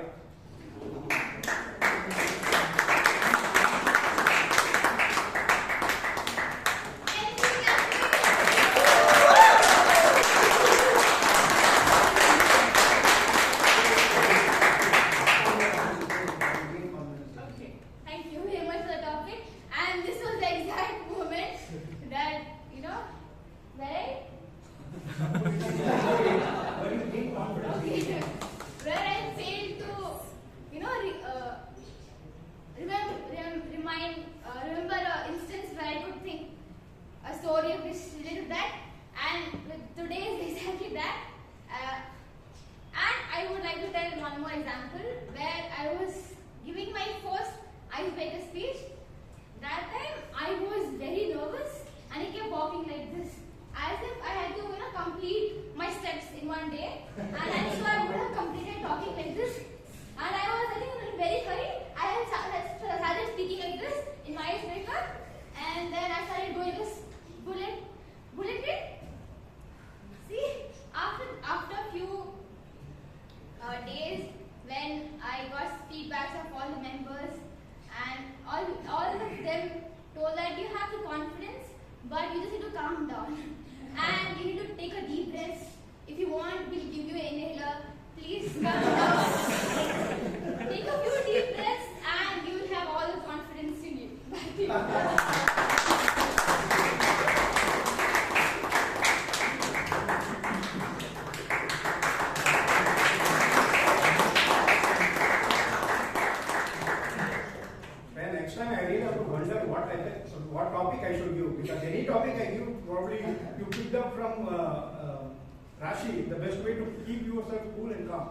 Rashi, the best way to keep yourself cool and calm.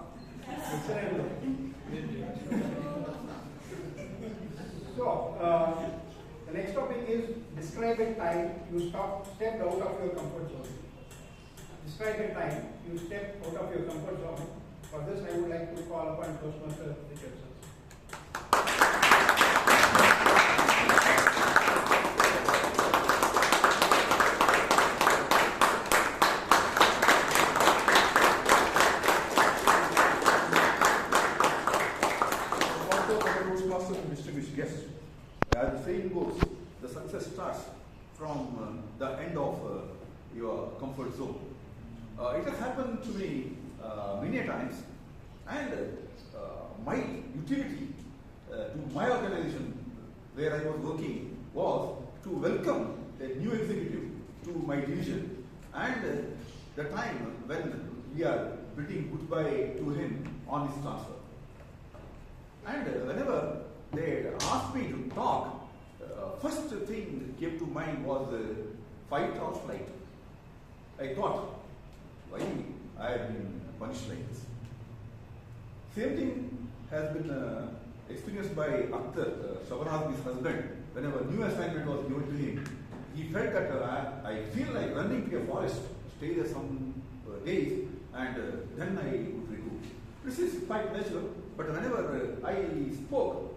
Excellent. So, the next topic is describe a time you stepped out of your comfort zone. Describe a time you stepped out of your comfort zone. For this, I would like to call upon Toastmaster Vishal. As the saying goes, the success starts from the end of your comfort zone. It has happened to me many times, and my utility to my organization where I was working was to welcome a new executive to my division, and the time when we are bidding goodbye to him on his transfer. And whenever they asked me to talk, first thing that came to mind was 5 hours flight. I thought, why I have been punished like this? Same thing has been experienced by Akhtar, Sharma's husband. Whenever new assignment was given to him, he felt that I feel like running to a forest, stay there some days, and then I would recoup. This is quite natural, but whenever I spoke,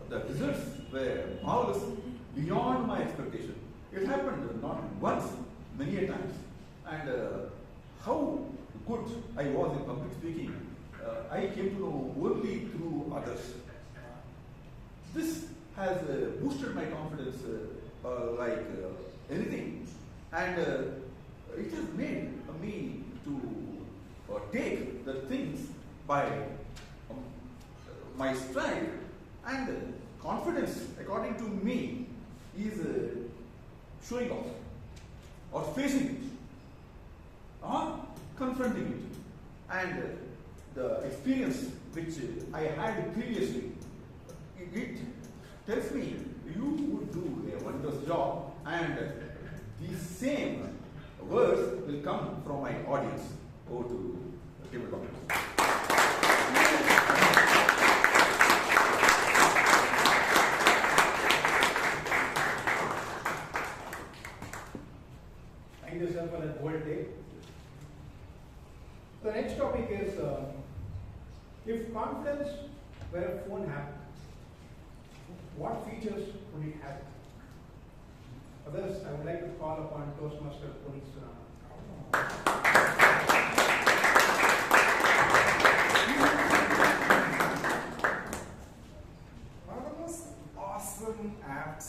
the results were marvelous, beyond my expectation. It happened not once, many a times. And how good I was in public speaking, I came to know only through others. this has boosted my confidence like anything, and it has made me to take the things by my stride, and confidence, according to me, is showing off or facing it or confronting it. And the experience which I had previously, it tells me you would do a wondrous job, and the same words will come from my audience. Over to table comments. Thank you, sir, for that bold take. The next topic is if confidence were a phone app, what features would it have? For this, I would like to call upon Toastmaster Puneeth Suraana. One of the most awesome apps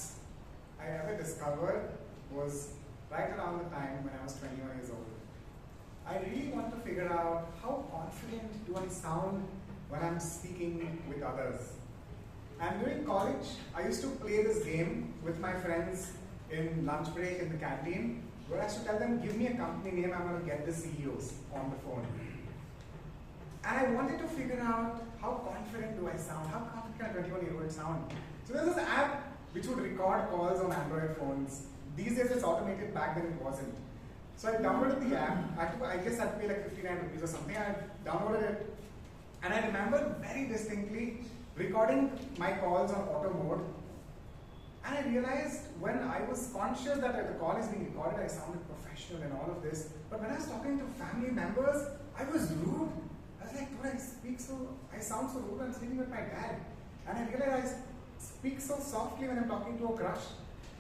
I ever discovered was right around the time when I was 21 years old. I really want to figure out how confident do I sound when I'm speaking with others. And during college, I used to play this game with my friends in lunch break in the canteen, where I used to tell them, give me a company name, I'm going to get the CEOs on the phone. And I wanted to figure out how confident do I sound, how confident can a 21-year-old sound. So there's this app which would record calls on Android phones. These days it's automated, back then it wasn't. So I downloaded the app. I guess I had to pay like 59 rupees or something. I downloaded it, and I remember very distinctly recording my calls on auto mode. And I realized when I was conscious that the call is being recorded, I sounded professional and all of this. But when I was talking to family members, I was rude. I was like, dude, I sound so rude. I'm speaking with my dad. And I realized I speak so softly when I'm talking to a crush.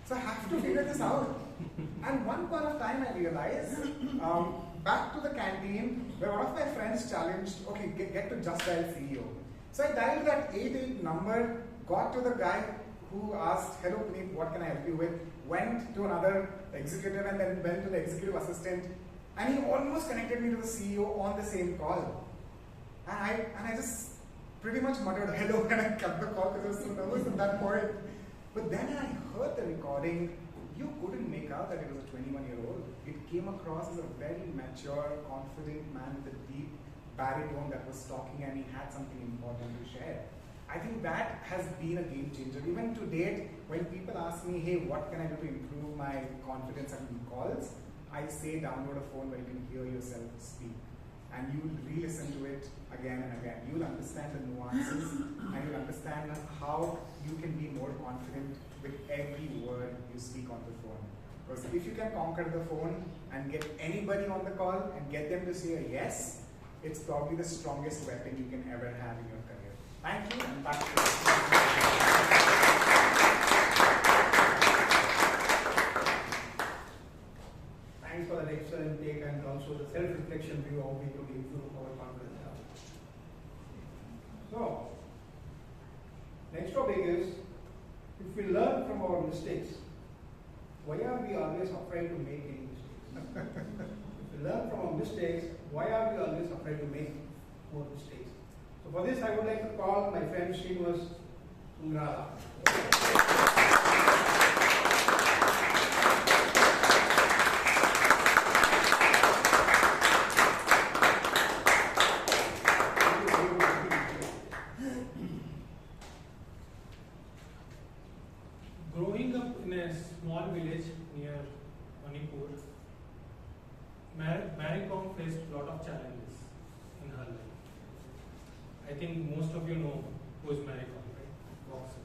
So I have to figure this out. And one point of time I realized, back to the canteen, where one of my friends challenged, okay, get to just dial CEO. So I dialed that 88 number, got to the guy who asked, hello Puneeth, what can I help you with? Went to another executive and then went to the executive assistant. And he almost connected me to the CEO on the same call. And I just pretty much muttered hello when I cut the call because I was so nervous at that point. But then I heard the recording, you couldn't make out that it was a 21-year-old. It came across as a very mature, confident man with a deep baritone that was talking, and he had something important to share. I think that has been a game changer. Even to date, when people ask me, hey, what can I do to improve my confidence on calls? I say download a phone where you can hear yourself speak. And you will re-listen to it again and again. You will understand the nuances, and you will understand how you can be more confident with every word you speak on the phone. Because if you can conquer the phone and get anybody on the call and get them to say a yes, it's probably the strongest weapon you can ever have in your career. Thank you, and back to you. Thanks for that excellent take and also the self-reflection view of how we could improve our confidence. So, next topic is, if we learn from our mistakes, why are we always afraid to make any mistakes? If we learn from our mistakes, why are we always afraid to make more mistakes? So for this, I would like to call my friend Srinivas Vungarala. Growing up in a small village near Manipur, Mary Kom faced a lot of challenges in her life. I think most of you know who is Mary Kom, right? Boxer.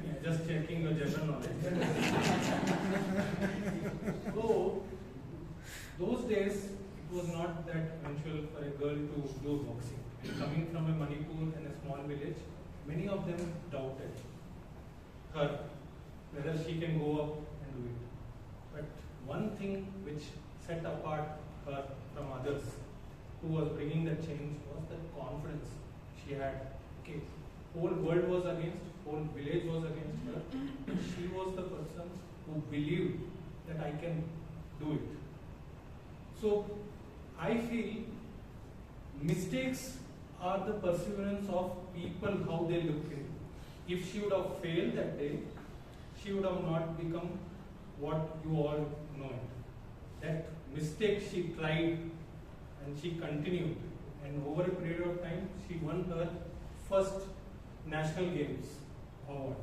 Yeah, just checking your general knowledge. So, those days, it was not that unusual for a girl to do boxing. And coming from a Manipur and a small village, many of them doubted her, whether she can go up and do it. But one thing which set apart her from others who was bringing the change was the confidence she had Okay, whole world was against, whole village was against her. But she was the person who believed that I can do it. So I feel mistakes are the perseverance of people, how they look at it. If she would have failed that day, she would have not become what you all know it. That mistake she tried and she continued, and over a period of time she won her first national games award,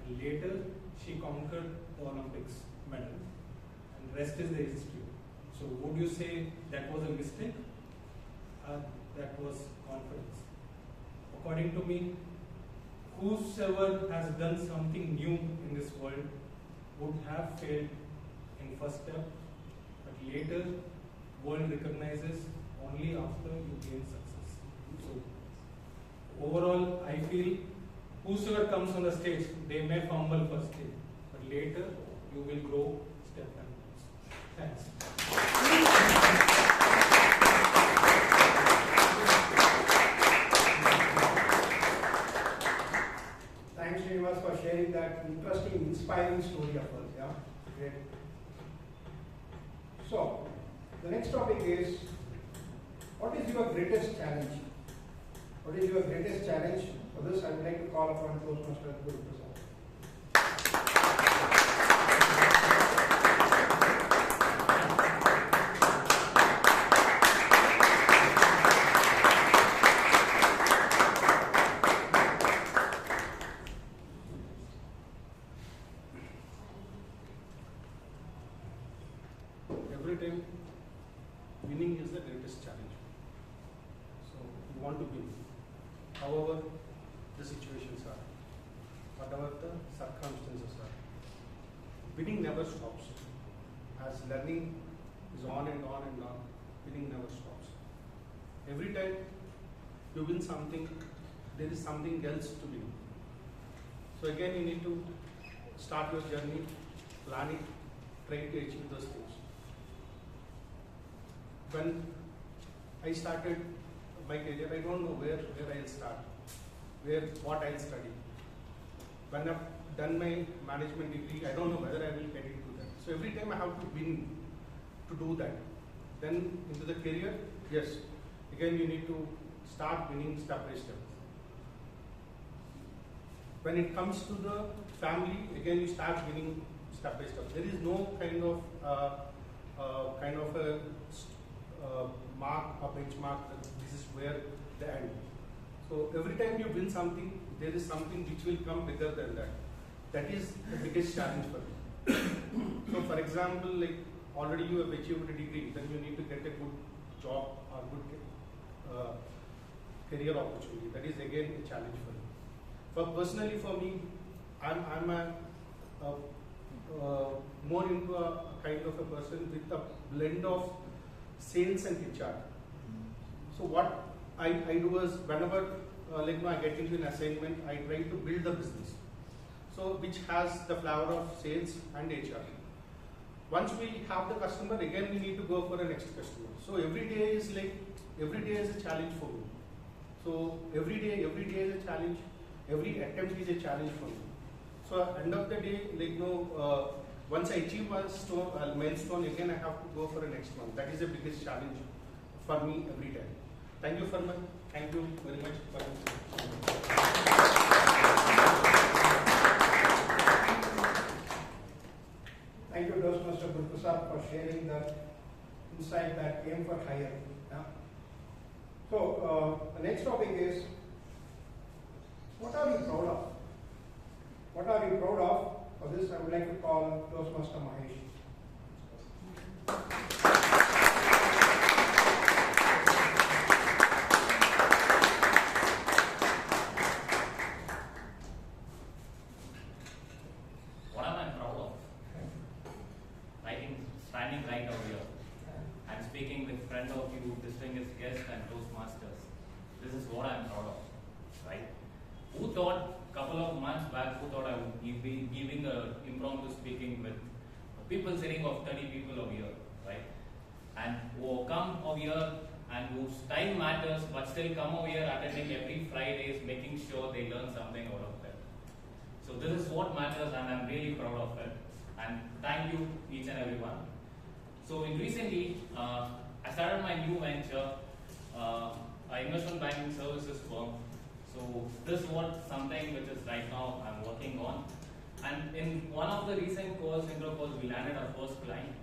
and later she conquered the Olympics medal, and rest is the history. So would you say that was a mistake? That was confidence. According to me, whosoever has done something new in this world would have failed in first step, but later world recognizes only after you gain success. So overall, I feel whosoever comes on the stage, they may fumble first stage, but later you will grow step by step. Thanks. Thanks, Srinivas, for sharing that interesting, inspiring story of us. Yeah, great. So, the next topic is, what is your greatest challenge? What is your greatest challenge? For this, I would like to call upon Toastmaster Guruprasad. Every time, winning is the greatest challenge. So you want to win. However, the situations are, whatever the circumstances are, winning never stops. As learning is on and on and on, winning never stops. Every time you win something, there is something else to win. So again, you need to start your journey, plan it, try to achieve those things. When I started my career, I don't know where I'll start, what I'll study. When I've done my management degree, I don't know whether I will get into that. So every time I have to win to do that. Then into the career, yes, again you need to start winning step by step. When it comes to the family, again you start winning step by step. There is no kind of a mark or benchmark that this is where the end. So every time you win something, there is something which will come bigger than that. That is the biggest challenge for me. So for example, like already you have achieved a degree, then you need to get a good job or good career opportunity. That is again a challenge for me. Personally for me, I'm more into a kind of a person with a blend of sales and HR. So what I do is whenever I get into an assignment, I try to build the business. So which has the flavor of sales and HR. Once we have the customer, again we need to go for a next customer. So every day is a challenge for me. So every day is a challenge. Every attempt is a challenge for me. So at the end of the day, once I achieve one milestone, again I have to go for the next one. That is the biggest challenge for me every time. Thank you very much for Thank you, Toastmaster Guruprasad, for sharing the insight that aim for higher. Yeah. So the next topic is, what are you proud of? What are you proud of? For this, I would like to call Toastmaster Mahesh. What am I proud of? I think standing right over here and speaking with friend of you, distinguished guests and Toastmasters. This is what I'm proud of, right? Who thought couple of months back, who thought I would be giving an impromptu speaking with people sitting of 30 people over here, right? And who come over here and and whose time matters, but still come over here attending every Fridays, making sure they learn something out of it. So this is what matters, and I'm really proud of it. And thank you each and everyone. So recently, I started my new venture, an investment banking services firm. So this was something which is right now I'm working on. And in one of the recent intro calls, we landed our first client,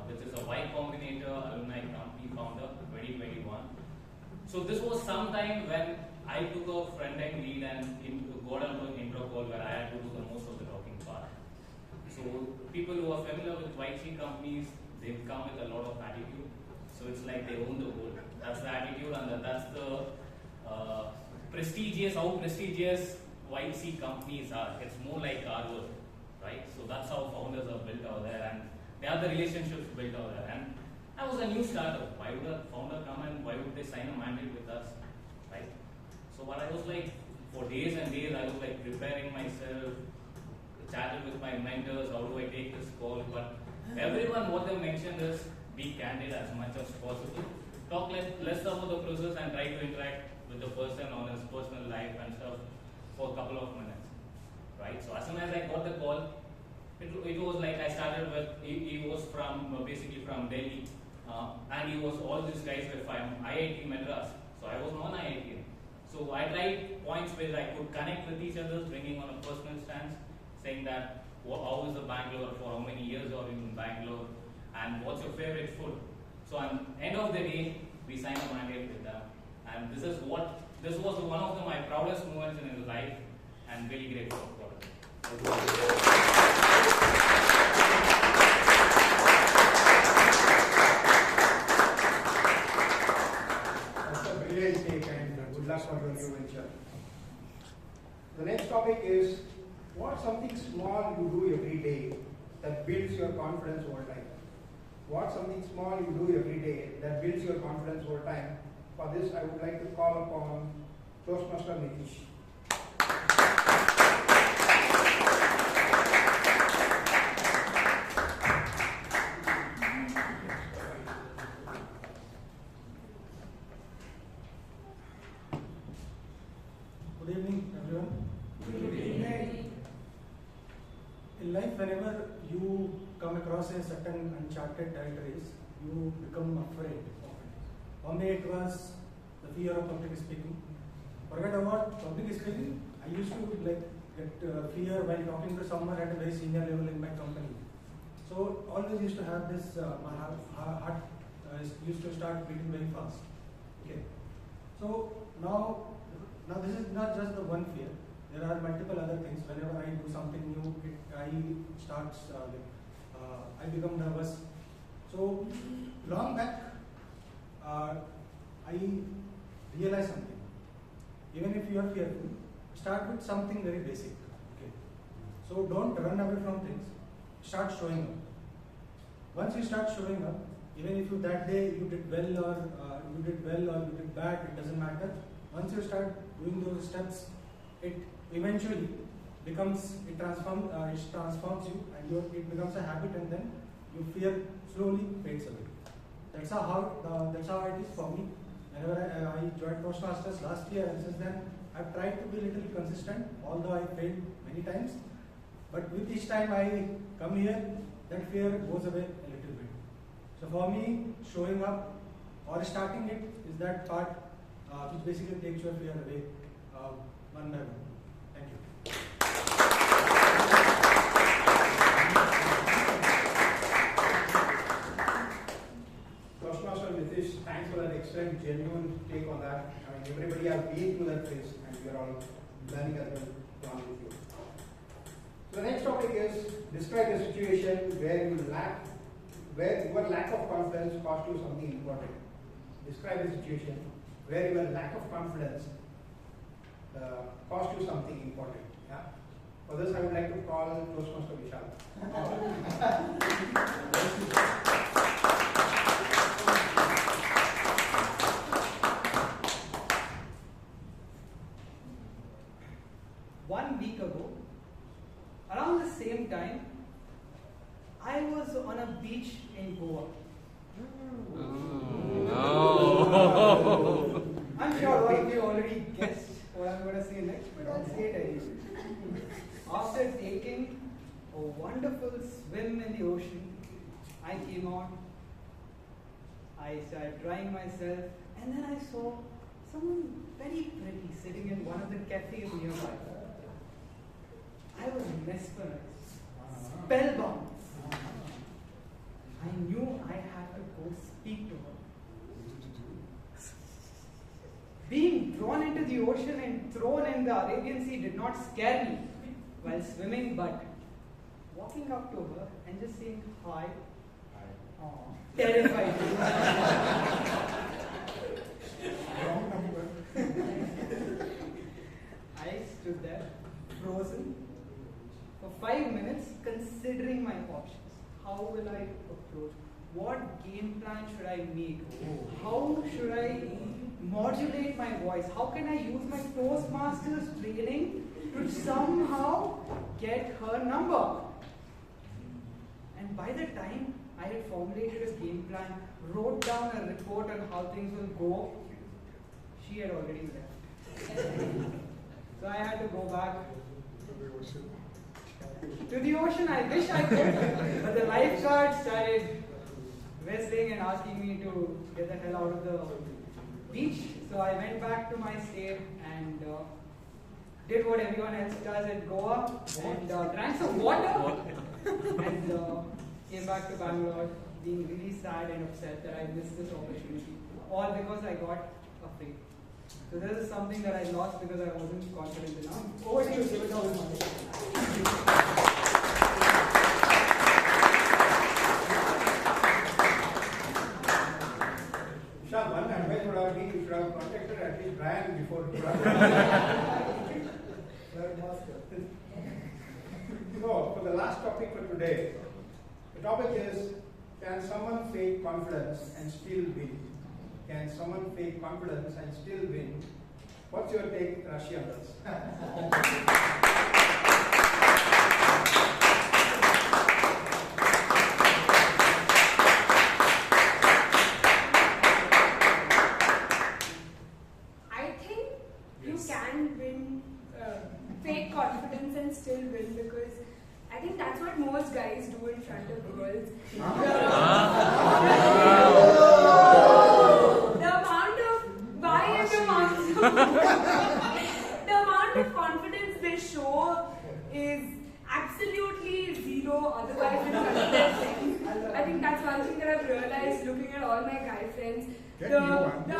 which is a Y Combinator alumni company founder, 2021. So this was sometime when I took a front-end lead and got onto an intro call where I had to do the most of the talking part. So people who are familiar with YC companies, they've come with a lot of attitude. So it's like they own the world. That's the attitude, and that's the how prestigious YC companies are. It's more like our world, right? So that's how founders are built out there, and they have the relationships built out there. And I was a new startup. Why would a founder come and why would they sign a mandate with us, right? So what I was like, for days and days, I was like preparing myself, chatted with my mentors, how do I take this call? But everyone, what they mentioned is, be candid as much as possible. Talk less about the process and try to interact with the person on his personal life and stuff for a couple of minutes, right? So as soon as I got the call, it was like I started with, he was basically from Delhi, and he was, all these guys were from IIT Madras, so I was non-IIT. So I tried points where I could connect with each other, bringing on a personal stance, saying that, how is the Bangalore, for how many years are you in Bangalore, and what's your favorite food? So at the end of the day, we signed a mandate with them. And this was one of my proudest moments in his life, and really grateful for it. That's a brilliant take, and good luck for your new venture. The next topic is, what's something small you do every day that builds your confidence over time? What's something small you do every day that builds your confidence over time? For this, I would like to call upon Toastmaster Nitesh. Good evening, everyone. Good evening. In life, whenever you come across a certain uncharted territories, you become afraid of it. For me, it was the fear of public speaking. Forget about public speaking. I used to get fear while talking to someone at a very senior level in my company. So always used to have this, my heart used to start beating very fast. Okay. So now this is not just the one fear. There are multiple other things. Whenever I do something new, I become nervous. So long back, I realized something. Even if you are fearful, start with something very basic. Okay. So don't run away from things. Start showing up. Once you start showing up, even if that day you did well or you did bad, it doesn't matter. Once you start doing those steps, it eventually transforms you, and it becomes a habit, and then your fear slowly fades away. That's how it is for me. Whenever I joined Toastmasters last year, and since then I've tried to be a little consistent, although I failed many times. But with each time I come here, that fear goes away a little bit. So for me, showing up or starting it is that part which basically takes your fear away one by one. Thank you. Toastmaster Nitesh, thanks for that excellent, genuine take on that. I mean, everybody has been through that phase, and we are all learning as well along with you. So the next topic is, describe a situation where your lack of confidence cost you something important. Describe a situation where your lack of confidence cost you something important. Yeah. For this, I would like to call Toastmaster Vishal. One week ago, around the same time, I was on a beach in Goa. No. a wonderful swim in the ocean. I came out, I started drying myself, and then I saw someone very pretty sitting in one of the cafes nearby. I was mesmerized, spellbound. I knew I had to go speak to her. Being drawn into the ocean and thrown in the Arabian Sea did not scare me while swimming, but walking up to her and just saying hi, terrified me. Wrong number. I stood there, frozen, for 5 minutes, considering my options. How will I approach? What game plan should I make? How should I modulate my voice? How can I use my Toastmasters training to somehow get her number? And by the time I had formulated a game plan, wrote down a report on how things will go, she had already left. So I had to go back to the ocean. I wish I could, but the lifeguard started whistling and asking me to get the hell out of the beach. So I went back to my state and did what everyone else does at Goa and drank some water and came back to Bangalore being really sad and upset that I missed this opportunity, all because I got afraid. So this is something that I lost because I wasn't confident enough. Over to you, Vishal, one advice would have been you should have contacted at least Brian before you So, for the last topic for today, the topic is, can someone fake confidence and still win? Can someone fake confidence and still win? What's your take, Rashi, on this? I think you can win fake confidence and still win, because I think that's what most guys do in front of girls. The amount of confidence they show is absolutely zero otherwise in front of their friends. I think that's one thing that I've realized looking at all my guy friends. The amount of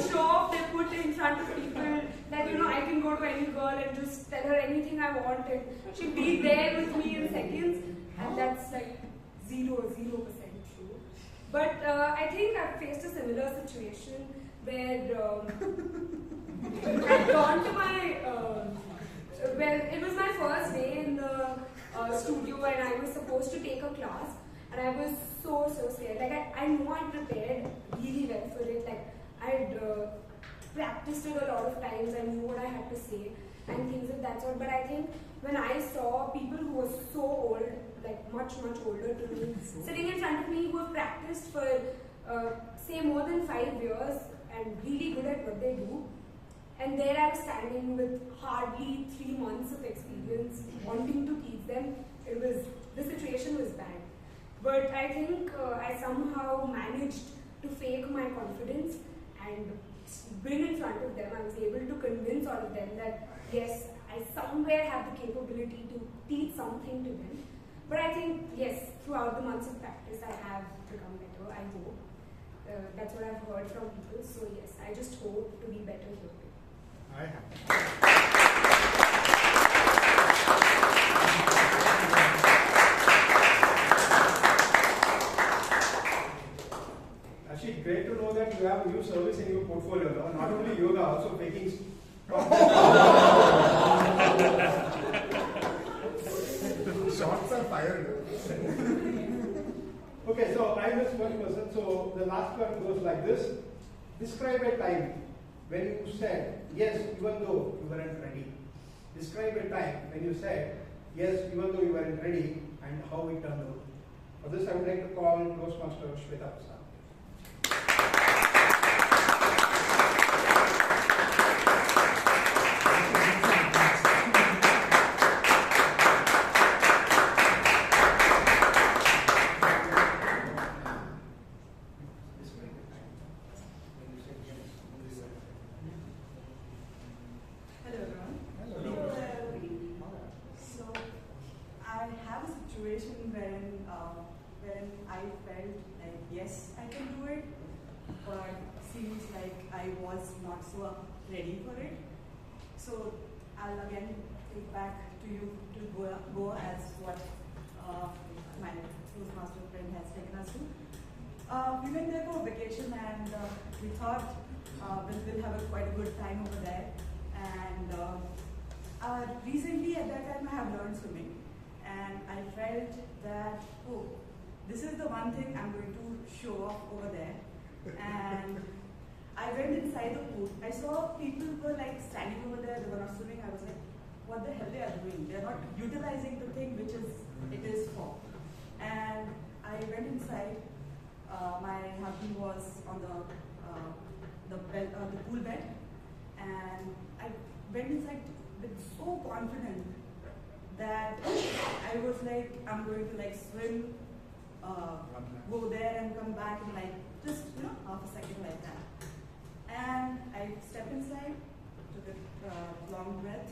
show off they put in front of people, that I can go to any girl and just tell her anything I want and she'll be there with me in seconds, and that's like 0% true. But I think I've faced a similar situation where I'd gone to my, it was my first day in the studio and I was supposed to take a class, and I was so scared. Like I know I prepared really well for it. Like I'd practiced it a lot of times. I knew what I had to say and things of that sort. But I think when I saw people who were so old, like much older to me, sitting in front of me, who have practiced for say more than 5 years and really good at what they do, and there I was standing with hardly 3 months of experience, wanting to teach them. The situation was bad. But I think I somehow managed to fake my confidence and bring in front of them. I was able to convince all of them that yes, I somewhere have the capability to teach something to them. But I think yes, throughout the months of practice I have become better, I hope. That's what I've heard from people. So yes, I just hope to be better here too. I have. Actually, great to know that you have a new service in your portfolio. No? Not only yoga, also faking. Shots are fired. Okay, so I missed one person. So the last one goes like this. Describe a time when you said yes even though you weren't ready. Describe a time when you said yes even though you weren't ready and how it turned out. For this I would like to call Toastmaster Shreya. like, yes, I can do it, but seems like I was not so ready for it. So I'll again take back to you to go as what my Toastmaster friend has taken us to. We went there for a vacation and we thought we'll have quite a good time over there. And recently at that time I have learned swimming, and I felt that, oh, this is the one thing I'm going to show off over there. And I went inside the pool. I saw people were like standing over there, they were not swimming. I was like, what the hell they are doing? They're not utilizing the thing which it is for. And I went inside. My husband was on the pool bed, and I went inside with so confident that I was like, I'm going to like swim, go there and come back in like just half a second like that. And I stepped inside, took a long breath,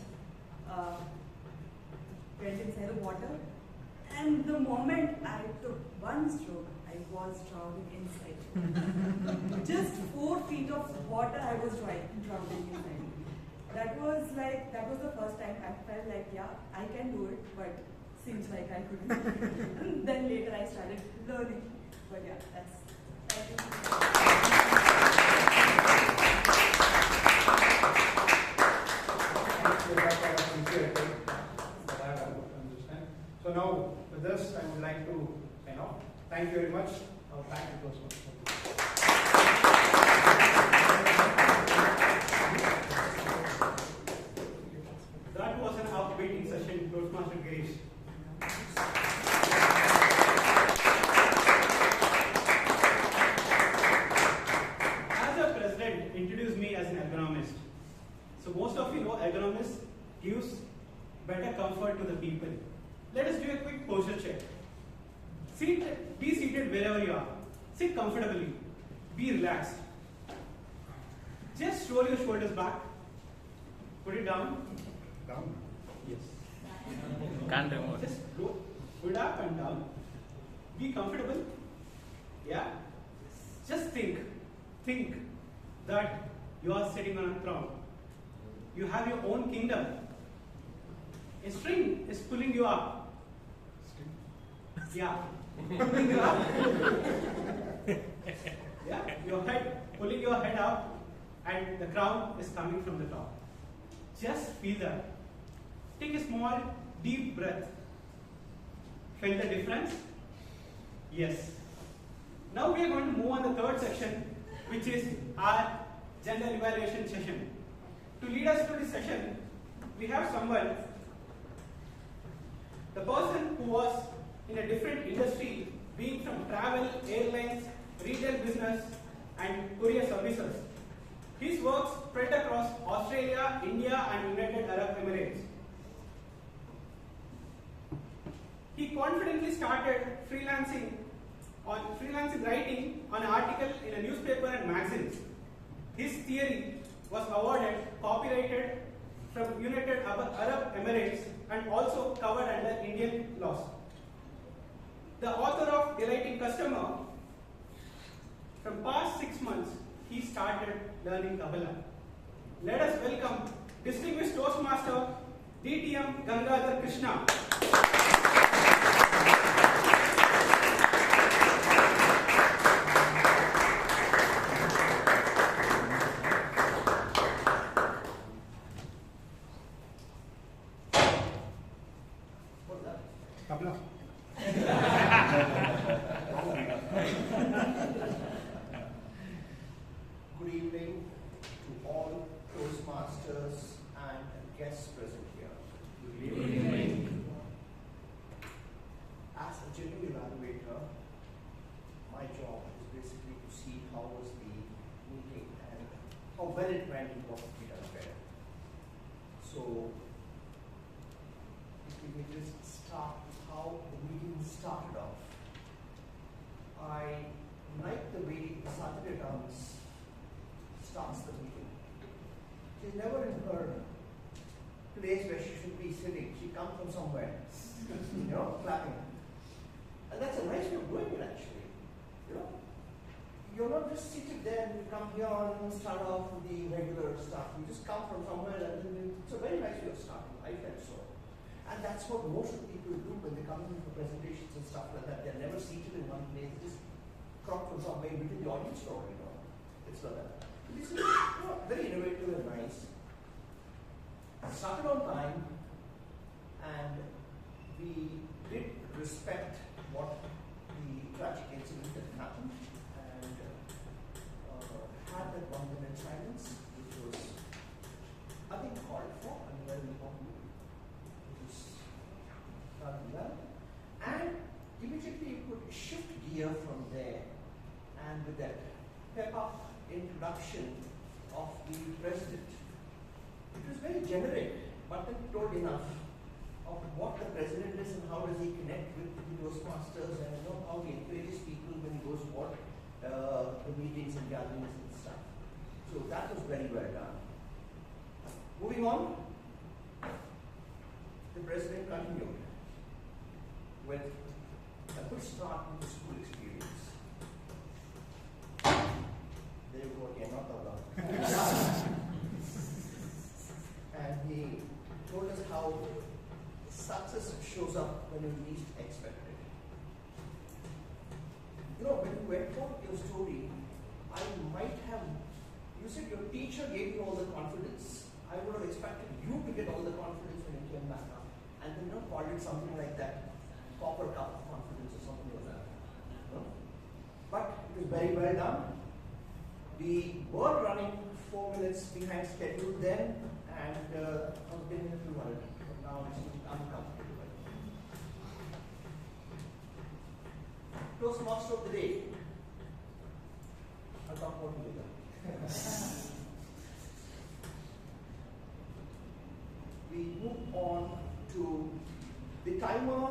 went inside the water, and the moment I took one stroke, I was drowning inside. Just 4 feet of water I was drowning inside. That was the first time I felt like, yeah, I can do it, but seems like I couldn't. And then later I started learning. But yeah, thank you. So now, with this, I would like to sign off. Thank you very much. Back to Toastmasters. That was an upbeating session, Toastmaster Girish. As a president introduced me as an ergonomist. So most of you know ergonomist gives better comfort to the people. Let us do a quick posture check. Be seated wherever you are. Sit comfortably. Be relaxed. Just roll your shoulders back. Put it down. Down. Yes. Can't remove. Just put it up and down. Be comfortable. Yeah. Just think that you are sitting on a throne. You have your own kingdom. A string is pulling you up. Yeah. Pulling you up. Yeah. Your head, pulling your head up, and the crown is coming from the top. Just feel that. Take a small, deep breath. Feel the difference? Yes. Now we are going to move on the third section, which is our gender evaluation session. To lead us through this session, we have someone, the person who was in a different industry, being from travel, airlines, retail business, and courier services. His work spread across Australia, India, and United Arab Emirates. He confidently started freelancing writing on an article in a newspaper and magazines. His theory was awarded, copyrighted from United Arab Emirates, and also covered under Indian laws. The author of Delighting Customer, from past 6 months, he started learning Tabla. Let us welcome distinguished Toastmaster DTM Gangadhar Krishna. Good evening to all Toastmasters and guests present here. Good evening. As a genuine evaluator, my job is basically to see how was the meeting and how well it went and what we done better. So, if we can just start with how the meeting started off. I like the way Saturday dance starts the meeting. She's never in her place where she should be sitting. She comes from somewhere, clapping. And that's a nice way of doing it, actually. not just seated there and we come here and start off with the regular stuff. We just come from somewhere and then it's a very nice way of starting. I felt so. And that's what most of the people do when they come in for presentations and stuff like that. They're never seated in one place. They just crop from somewhere within the audience floor, It's like that. This is very innovative and nice. Started on time, and we did respect what the tragic incident that happened, and had that 1 minute silence, which was, I think, called for and very important. It was done well, and immediately it would shift gear from there, and with that pep up introduction of the president. It was very generic, but it told enough of what the president is and how does he connect with the Toastmasters and how he encourages people when he goes to the meetings and gatherings and stuff. So that was very well done. Moving on, the president continued with a good start in the school experience. There you go again, not the And he told us how success shows up when you least expect it. When you went for your story, I might have, you said your teacher gave you all the confidence. I would have expected you to get all the confidence when you came back up. And then called it something like that, copper cup of confidence or something like that. But it was very well done. We were running 4 minutes behind schedule then, and I was getting a little worried, but now it's uncomfortable. Toastmaster of the day. I'll talk about it later. We move on to the timer,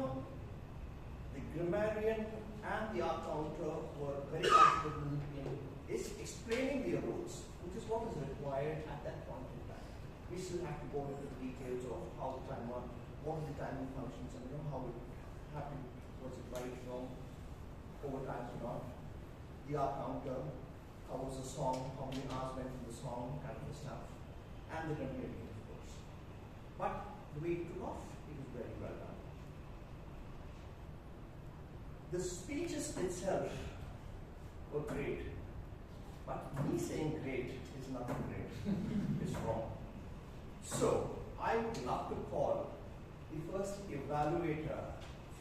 the grammarian, and the art counter were very comfortable in explaining their roles, which is what is required at that point in time. We still have to go into the details of how the timer, what are the timing functions, and how it happened, was it right, overtime or not. The art counter, how was the song, how many hours went in the song, kind of stuff, and the grammarian, of course. But the way it took off, it was very well done. The speeches itself were great, but me saying great is not great. It's wrong. So, I would love to call the first evaluator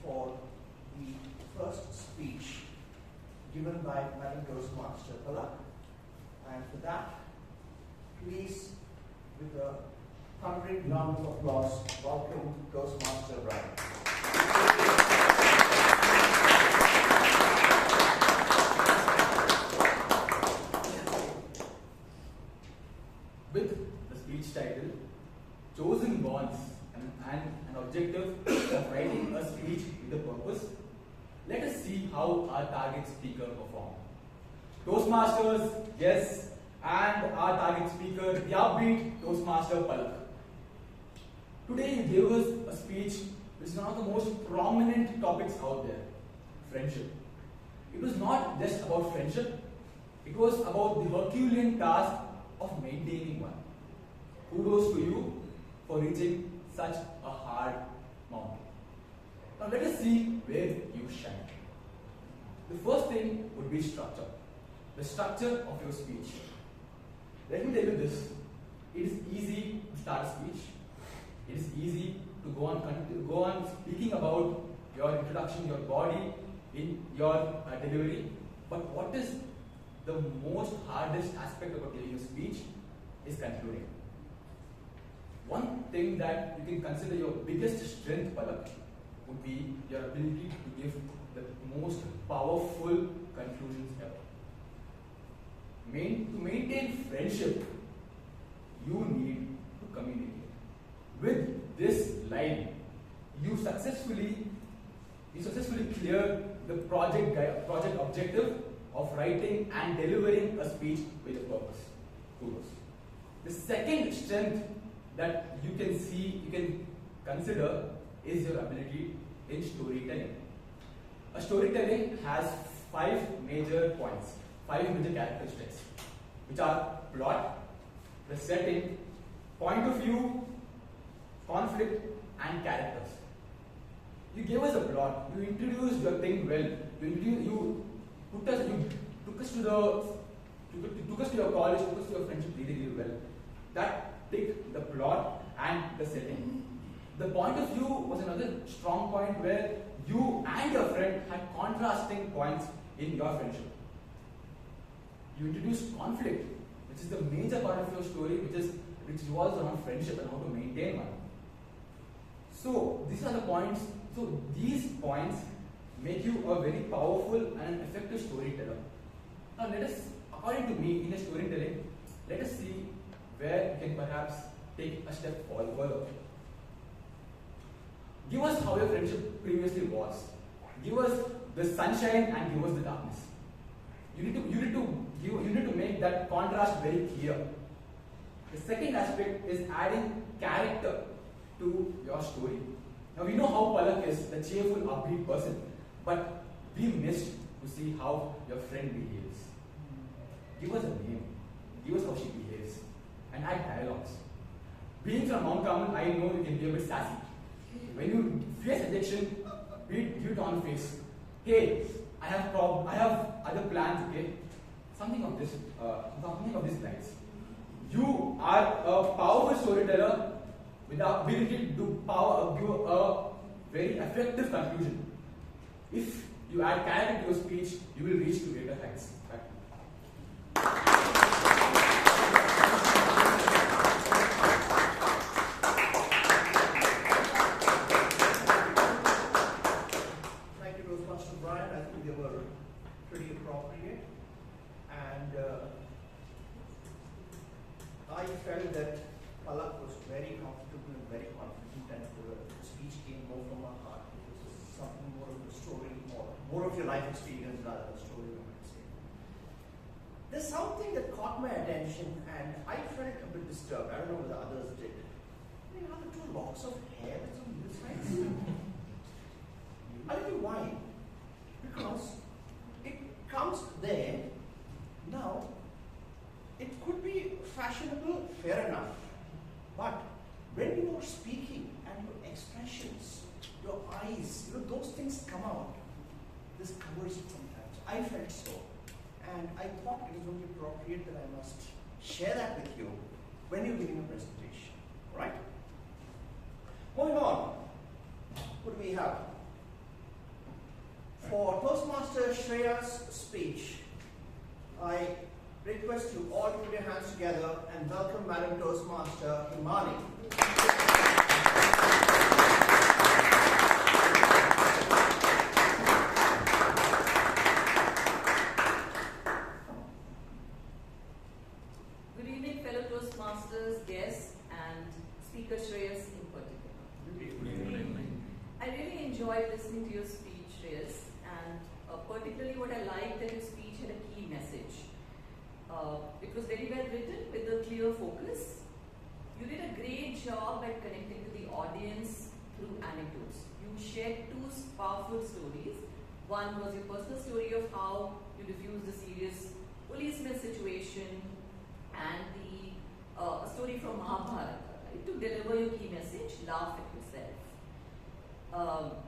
for the first speech given by Madam Toastmaster Palak. And for that, please, with a thundering round of applause, welcome Toastmaster Brian. With the speech title, Chosen Bonds and an objective of writing a speech with a purpose, let us see how our target speaker performed. Toastmasters, yes, and our target speaker, the upbeat Toastmaster Palak. Today he gave us a speech which is one of the most prominent topics out there, friendship. It was not just about friendship, it was about the Herculean task of maintaining one. Kudos to you for reaching such a hard mountain. Now let us see where you shine. The first thing would be structure. The structure of your speech. Let me tell you this. It is easy to start a speech. It is easy to go on speaking about your introduction, your body, in your delivery. But what is the most hardest aspect about giving a speech is concluding. One thing that you can consider your biggest strength, Palak, would be your ability to give the most powerful conclusions ever. To maintain friendship, you need to communicate. With this line, you successfully clear the project objective of writing and delivering a speech with a purpose. Kudos. The second strength that you can consider is your ability in storytelling. A storytelling has 5 major points. 5 major characteristics, which are plot, the setting, point of view, conflict, and characters. You gave us a plot. You introduced your thing well. You took us to your college, took us to your friendship really, really well. That ticked the plot and the setting. The point of view was another strong point where you and your friend had contrasting points in your friendship. You introduced conflict, which is the major part of your story, which revolves around friendship and how to maintain one. So these are the points. So these points make you a very powerful and effective storyteller. Now let us, according to me, in a storytelling, let us see where you can perhaps take a step forward. Give us how your friendship previously was. Give us the sunshine and give us the darkness. You need to make that contrast very clear. The second aspect is adding character to your story. Now we know how Palak is, the cheerful, upbeat person, but we missed to see how your friend behaves. Give us a name. Give us how she behaves. And add dialogues. Being from Mount Carmel, I know you can be a bit sassy. When you face rejection, give it on face. Hey, I have other plans, okay? Something of this lines. You are a powerful storyteller with the ability to give a very effective conclusion. If you add character to your speech, you will reach to greater heights. Thank you, Toastmaster Brian. I think they were pretty appropriate. And I felt that Palak was very comfortable and very confident, and the speech came more from our heart. It was something more of the story, or more of your life experience rather than story, I might say. There's something that caught my attention, and I felt a bit disturbed. I don't know whether others did. You have the two locks of hair that's on this side. I'll tell you why. Because it comes there. Now, it could be fashionable, fair enough. But when you are speaking and your expressions, your eyes, those things come out, this covers it sometimes. I felt so. And I thought it was only appropriate that I must share that with you when you're giving a presentation. Alright? Moving on. What do we have? For Toastmaster Shreya's speech, I request you all to put your hands together and welcome Madam Toastmaster Imani. Good evening, fellow Toastmasters, guests, and Speaker Shreyas in particular. Good evening. I really enjoyed listening to your speech, Shreyas, and particularly what I liked that your speech had a key message. It was very well written with a clear focus. You did a great job at connecting to the audience through anecdotes. You shared two powerful stories. One was your personal story of how you diffused the serious policeman situation, and a story from Mahabharata, right, to deliver your key message, laugh at yourself.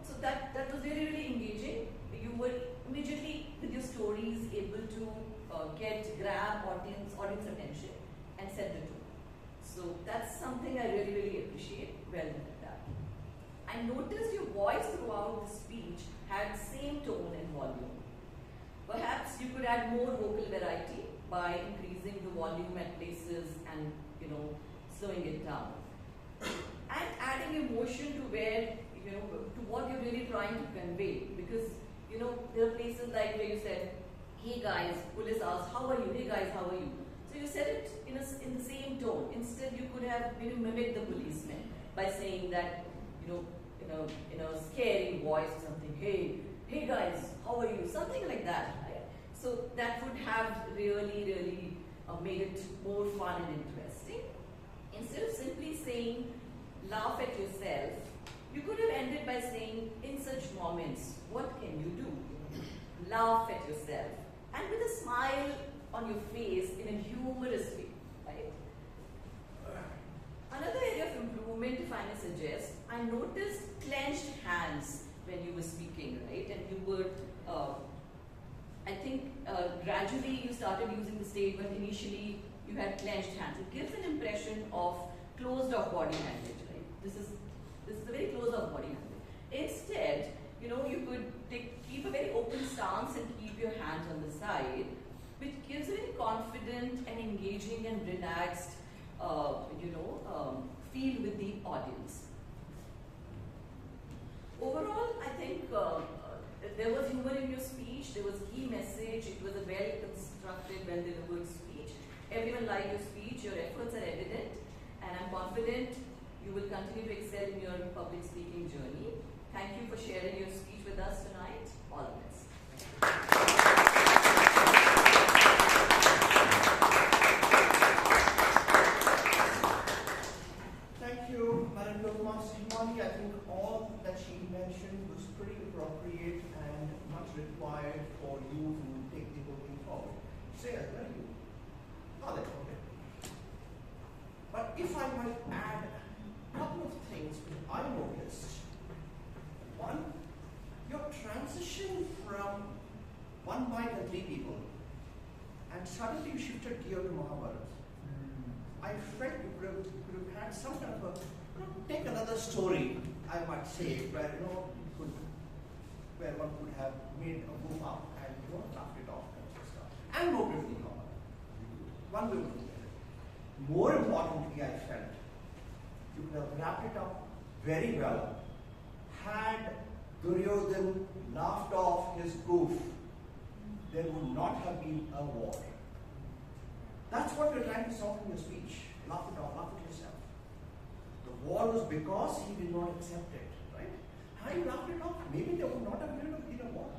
So that was really, really engaging. You were immediately, with your stories, able to grab audience attention and set the tone. So that's something I really, really appreciate. Well done at that. I noticed your voice throughout the speech had same tone and volume. Perhaps you could add more vocal variety by increasing the volume at places and slowing it down. And adding emotion to where, to what you're really trying to convey. Because, there are places like where you said, hey guys, police asked, how are you? Hey guys, how are you? So you said it in the same tone. Instead, you could have mimicked the policeman by saying that, in a scary voice or something, hey guys, how are you? Something like that, right? So that would have really, really made it more fun and interesting. Instead of simply saying, laugh at yourself, you could have ended by saying, in such moments, what can you do? Laugh at yourself. And with a smile on your face in a humorous way, right? Another area of improvement, if I may suggest, I noticed clenched hands when you were speaking, right? And you were, I think, gradually you started using the stage, but initially you had clenched hands. It gives an impression of closed-off body language, right? This is a very closed-off body language. Instead, you know, you could keep a very open stance and keep your hands on the side, which gives a very confident and engaging and relaxed, feel with the audience. Overall, I think there was humor in your speech, there was key message, it was a well-constructed, well-delivered speech. Everyone liked your speech, your efforts are evident, and I'm confident you will continue to excel in your public speaking journey. Thank you for sharing your speech with us tonight. All the best. Thank you, Madam Toastmaster Himani. I think all that she mentioned was pretty appropriate and much required for you to take the moving forward. Shreya, where are you? Oh, that's okay. But if I might add a couple of things which I noticed. One, your transition from one mic and three people, and suddenly you shifted gear to Mahabharata. I felt you could have had some kind of take another story, I might say, where where one could have made a move up and laughed it off and stuff. And more beautifully, one will do it. More importantly, I felt you could have wrapped it up very well. Had Duryodhan laughed off his goof, there would not have been a war. That's what you're trying to solve in your speech. Laugh it off, laugh at yourself. The war was because he did not accept it, right? Had you laughed it off, maybe there would not have been a war.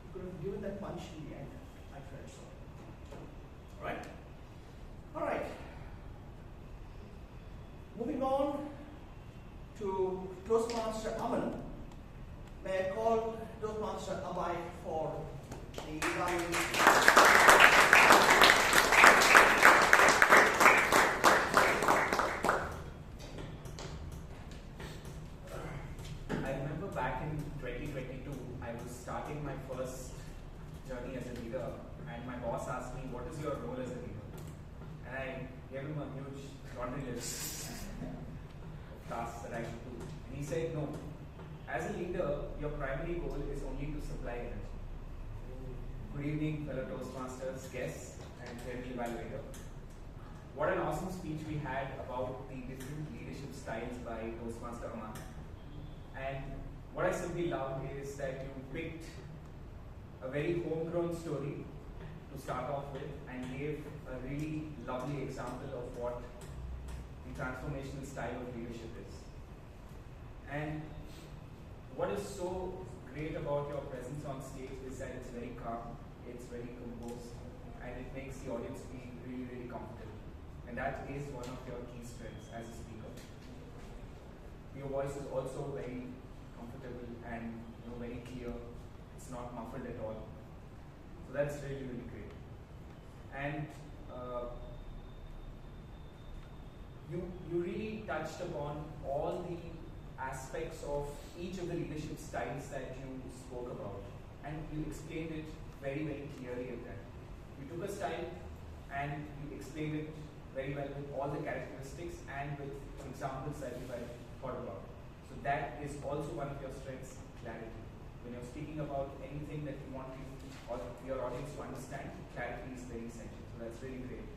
You could have given that punch in the end. I felt so. Alright? Alright. Moving on to Toastmaster Amaan. May I call Toastmaster Abai for the evaluation? Back in 2022, I was starting my first journey as a leader, and my boss asked me, "What is your role as a leader?" And I gave him a huge laundry list of tasks that I should do. And he said, "No, as a leader, your primary goal is only to supply energy." Good evening, fellow Toastmasters, guests, and general evaluator. What an awesome speech we had about the different leadership styles by Toastmaster Amaan. And what I simply love is that you picked a very homegrown story to start off with and gave a really lovely example of what the transformational style of leadership is. And what is so great about your presence on stage is that it's very calm, it's very composed, and it makes the audience feel really, really comfortable. And that is one of your key strengths as a speaker. Your voice is also very comfortable and very clear. It's not muffled at all. So that's really, really great. And you really touched upon all the aspects of each of the leadership styles that you spoke about, and you explained it very, very clearly at that. You took a style and you explained it very well with all the characteristics and with examples that you had thought about. So that is also one of your strengths, clarity. When you're speaking about anything that you want your audience to understand, clarity is very essential. So that's really great.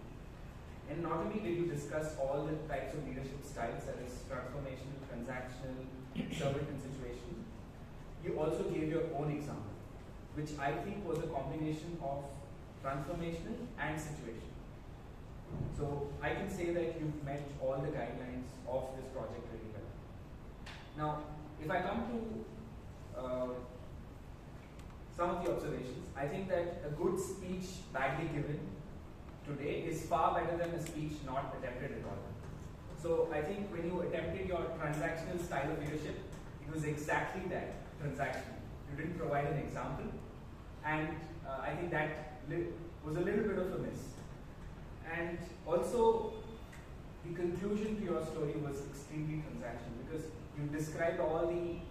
And not only did you discuss all the types of leadership styles, that is transformational, transactional, servant and situational, you also gave your own example, which I think was a combination of transformational and situational. So I can say that you've met all the guidelines of this project really well. Now, if I come to some of the observations, I think that a good speech badly given today is far better than a speech not attempted at all. So I think when you attempted your transactional style of leadership, it was exactly that, transactional. You didn't provide an example, and I think that was a little bit of a miss. And also, the conclusion to your story was extremely transactional because you described all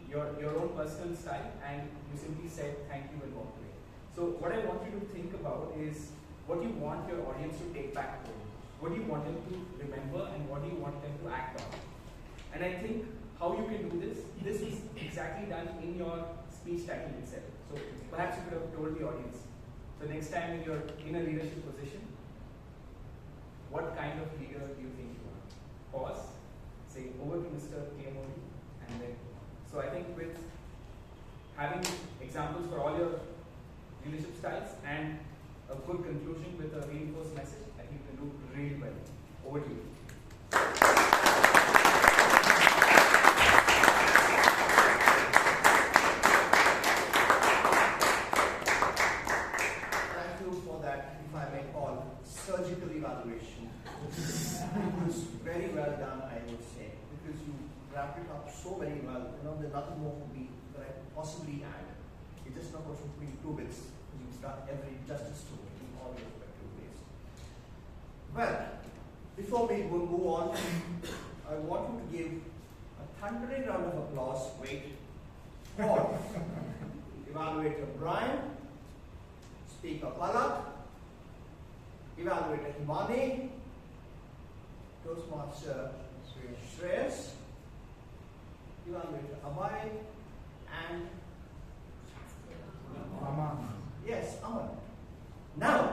your own personal style and you simply said thank you and walked away. So what I want you to think about is what you want your audience to take back home. What do you want them to remember and what do you want them to act on? And I think how you can do this is exactly done in your speech title itself. So perhaps you could have told the audience, so next time when you're in a leadership position, what kind of leader do you think you are? Pause, say over to Mr. PM and then. So I think with having examples for all your leadership styles and a good conclusion with a reinforced message, I think you can do really well. Over to you. Thank you for that, if I may call, surgical evaluation. It was very well done, I would say, because you wrapped it up so very well. There's nothing more for me that I could possibly add. It's just not going to be 2 bits. You've done every justice to it in all respective ways. Well, before we move on, I want you to give a thundering round of applause, for evaluator Brian, speaker Palak, evaluator Imani, Toastmaster Shreyas, evaluator Amaan, and Amaan. Yes, Amaan. Now,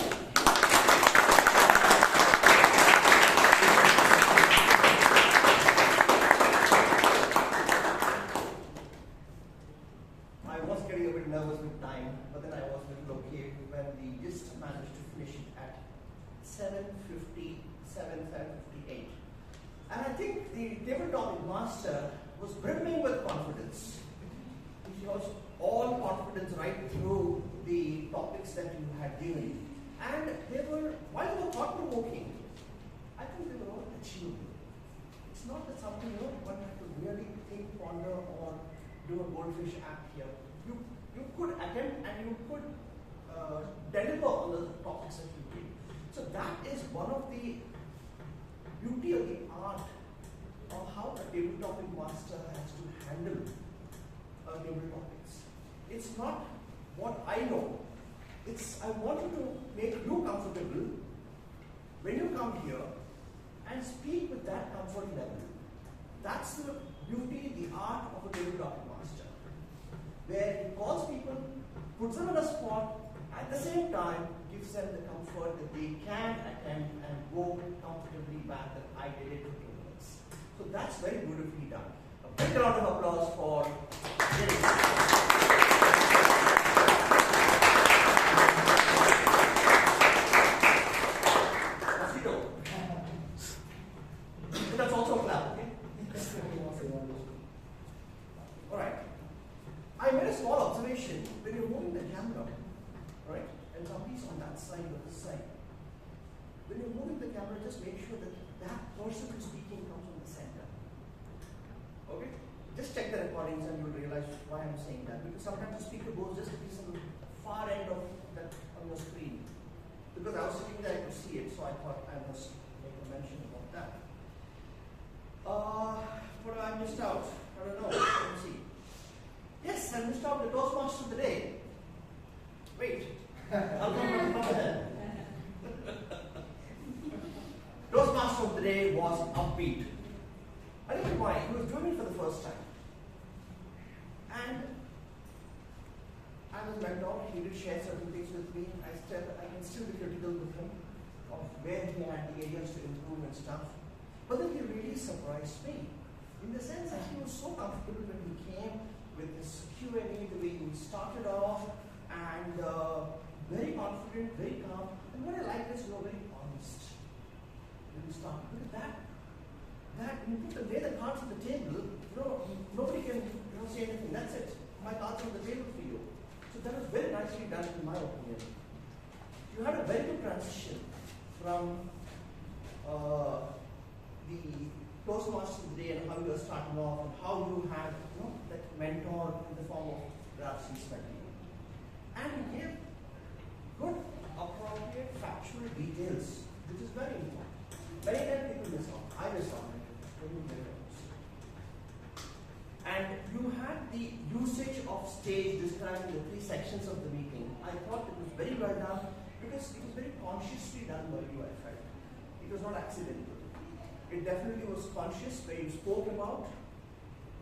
I was getting a bit nervous with time, but then I was a little okay when we just managed to finish it at 7:57, 7:58. And I think the tabletop master was brimming with confidence. He was all confidence right through the topics that you had given. And they were, while they were thought-provoking, I think they were all achievable. It's not that something one had to really think, ponder, or do a goldfish act here. You could attempt and you could deliver on the topics that you did. So that is one of the beauty of the art of how a tabletop master has to handle table topics. It's not what I know. I want you to make you comfortable when you come here and speak with that comfort level. That's the beauty, the art of a tabletop master, where he calls people, puts them on a spot, at the same time gives them the comfort that they can attempt and go comfortably back that I did it for 2 minutes. So that's very beautifully done. A big round of applause for Girish. That's also a clap, okay? Alright. I made a small observation when you're moving the camera, right? And somebody's on that side or this side. When you're moving the camera, just make sure that that person who's speaking comes from the center. Okay? Just check the recordings and you'll realize why I'm saying that. Because sometimes the speaker goes just to be some far end of that on your screen. Because I was sitting there, I could see it, so I thought I must make a mention about that. What I missed out? I don't know. Let me see. Yes, I missed out the Toastmaster of the day. Wait. I'll come from there. Toastmaster of the day was upbeat. I don't know why. He was doing it for the first time. And I was mentor. He did share certain things with me. I can still be critical with him of where he had the areas to improve and stuff. But then he really surprised me in the sense that he was so comfortable when he came with this Q&A, the way he started off, and very confident, very calm. And what I like is you're very honest when you start. Look at that. When you lay the cards on the table, nobody can say anything. That's it. My cards on the table for you. So that was very nicely done, in my opinion. You had a very good transition from the Toastmasters of the day and how you were starting off and how you had that mentor in the form of Rashi. And you gave good, appropriate, factual details, which is very important. Many times people miss out. I miss out on it when you get it. And you had the usage of stage describing the three sections of the meeting. I thought it was very well done because it was very consciously done by you, I felt. It was not accidental. It definitely was conscious, where you spoke about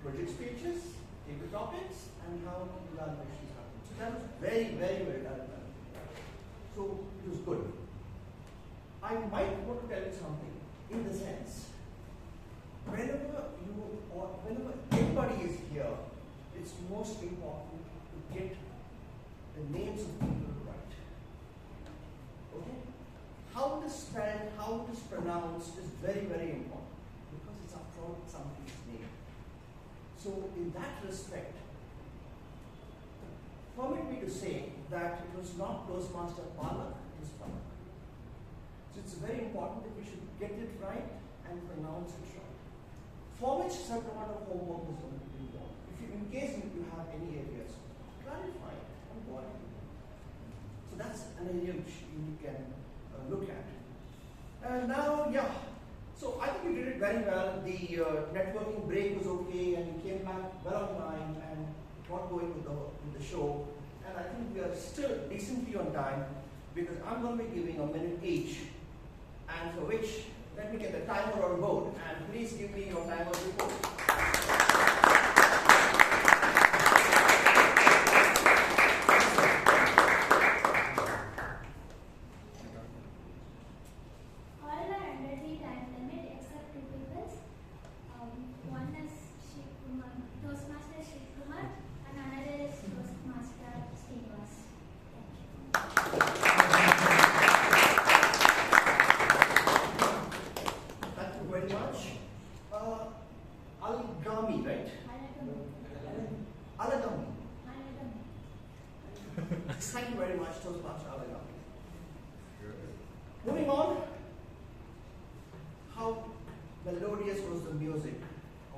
project speeches, table topics, and how evaluations happen. So that was very, very well done. So it was good. I might want to tell you something in the sense, whenever anybody is here, it's most important to get the names of people right. Okay? How it is spelled, how it is pronounced is very, very important because it's upfront somebody's name. So in that respect, permit me to say that it was not Toastmaster Palak, it was Palak. So it's very important that we should get it right and pronounce it right. For which certain amount of homework is going to be involved. In case you have any areas, clarify it and go ahead. So that's an area which you can look at. And now, yeah. So I think you did it very well. The networking break was okay, and you came back well on time and got going with the show. And I think we are still decently on time because I'm going to be giving a minute each, and for which let me get the timer on board. And please give me your timer report. One is Kumar, Toastmaster Kumar, and another is Toastmaster Srinivas. Thank you very much. Alagammai, right? Alagammai. Thank you very much, Toastmaster Alagammai. Moving on, how melodious was the music,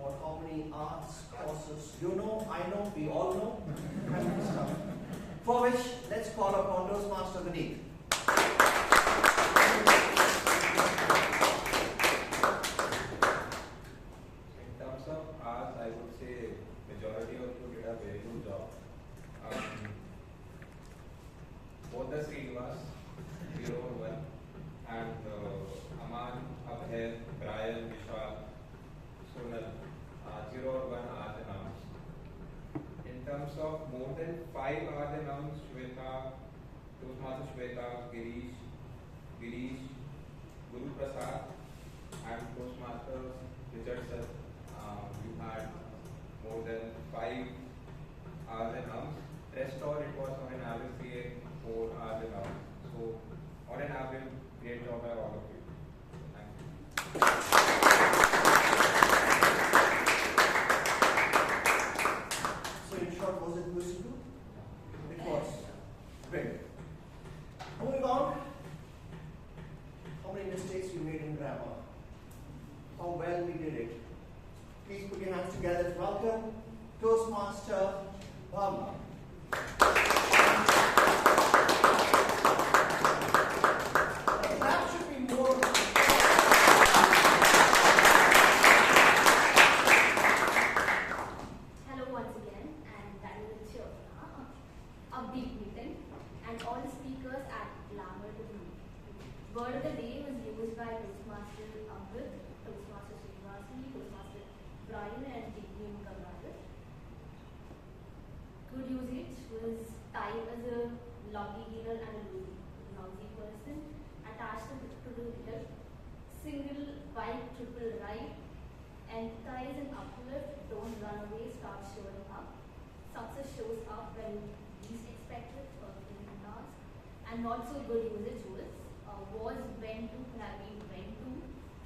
or how many arts courses, you know, I know, we all know, and stuff. For which, let's call upon Toastmaster Puneeth. In terms of arts, I would say majority of you did a very good job. Both the Srinivas, 0-1, and Amaan, Abhay, Brian, Vishal, Sonal, 0-1 are the nouns. In terms of more than 5 are the nouns, Shweta, Toastmaster Shweta, Girish, Guruprasad, and Toastmasters Richardson. You had more than 5 are the nouns. Rest all it was on an average 4 are the nouns. So on an average, great job by all of you. Thank you. So in short, was it musical? It was. Great. Moving on, how many mistakes we made in grammar? How well we did it? Please put your hands together. Welcome, Toastmaster Bhavana. That should be more. Hello once again, and that is a Sharma, upbeat meeting, and all the speakers add glamour to the meeting. Word of the day was used by Toastmaster Amrit, Toastmaster Srinivas V, Toastmaster Brian, and Vungarala. Good usage was type as a lucky healer and a lousy person, attached to the leader, single, bike, triple right, empathize and uplift, don't run away, start showing up. Success shows up when least expected or in task. And not so good usage was when to could have been when to.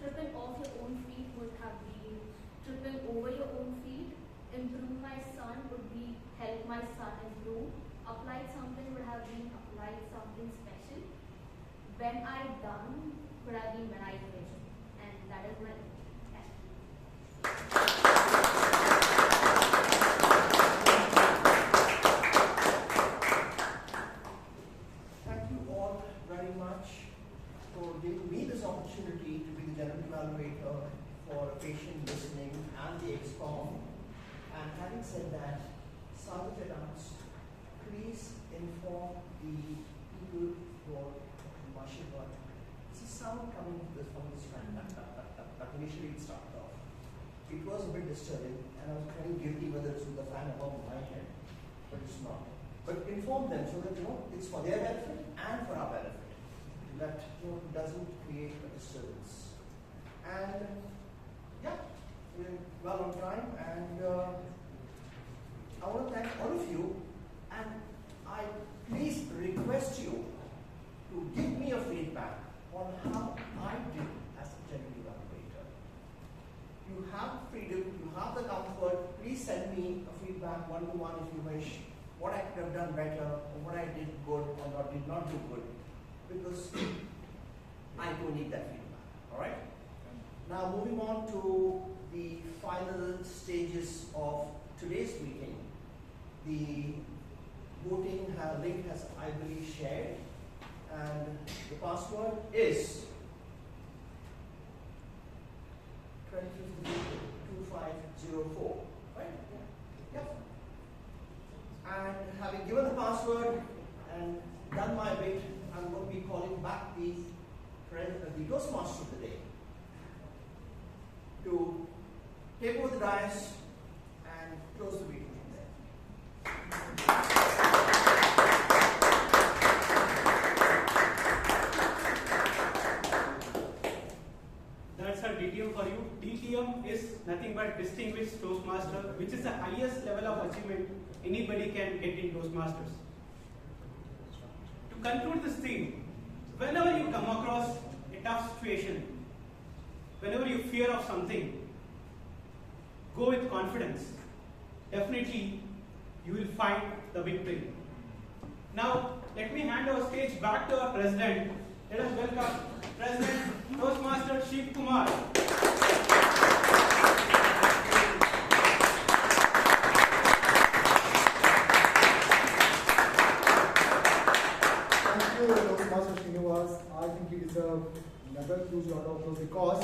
Tripping off your own feet would have been tripping over your own feet. Improve my son would be help my son improve. Applied something would have been applied something special. When I done would have been when I finished. And that is my Thank you. general evaluator for patient listening and the XCOM. And having said that, Salutations, please inform the people who are rushing on. It's a sound coming from this fan. But initially it started off. It was a bit disturbing, and I was kind of guilty whether it's with the fan above my head, but it's not. But inform them so that it's for their benefit and for our benefit. That it doesn't create a disturbance. And yeah, we're well on time, and I want to thank all of you, and I please request you to give me a feedback on how I did as a general evaluator. You have freedom, you have the comfort. Please send me a feedback one-to-one if you wish, what I could have done better, or what I did good or did not do good, because I do need that feedback. All right. Now moving on to the final stages of today's meeting. The voting link has, I believe, shared, and the password is 2504. Right? Yeah. And having given the password and done my bit, I'm going to be calling back the Toastmaster of the day to take over the dais and close the meeting. That's our DTM for you. DTM is nothing but Distinguished Toastmaster, which is the highest level of achievement anybody can get in Toastmasters. To conclude this theme, whenever you come across a tough situation, whenever you fear of something, go with confidence. Definitely, you will find the victory. Now, let me hand our stage back to our president. Let us welcome President Toastmaster Sheeb Kumar. Thank you, Toastmaster Srinivas. I think you deserve another huge round of applause because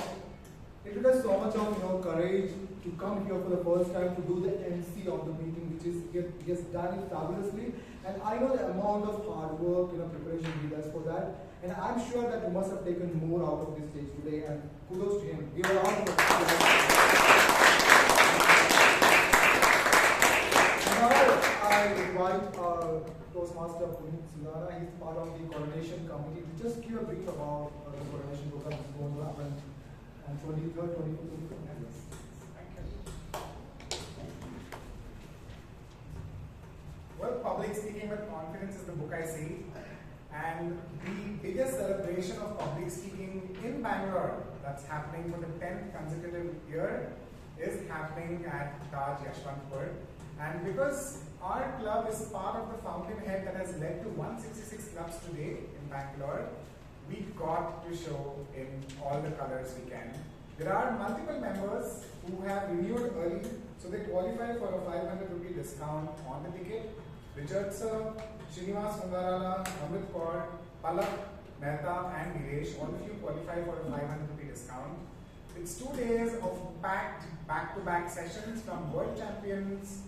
it took us so much of courage to come here for the first time to do the MC of the meeting, which is he has done it fabulously. And I know the amount of hard work, preparation he does for that. And I'm sure that you must have taken more out of this stage today. And kudos to him. Give a round of applause. Now I invite our Toastmaster Puneeth Suraana. He's part of the coordination committee. To just give a brief about the coordination program that's going to happen on 23rd, 24th, 25th. Well, public speaking with confidence is the book I see. And the biggest celebration of public speaking in Bangalore that's happening for the 10th consecutive year is happening at Taj Yashwantpur. And because our club is part of the fountainhead that has led to 166 clubs today in Bangalore, we got to show in all the colors we can. There are multiple members who have renewed early, so they qualify for a 500 rupee discount on the ticket. Richard Sir, Srinivas Vungarala, Amrit, Kaur, Palak, Mehta and Girish, all of you qualify for a 500 rupee discount. It's 2 days of packed back-to-back sessions from world champions,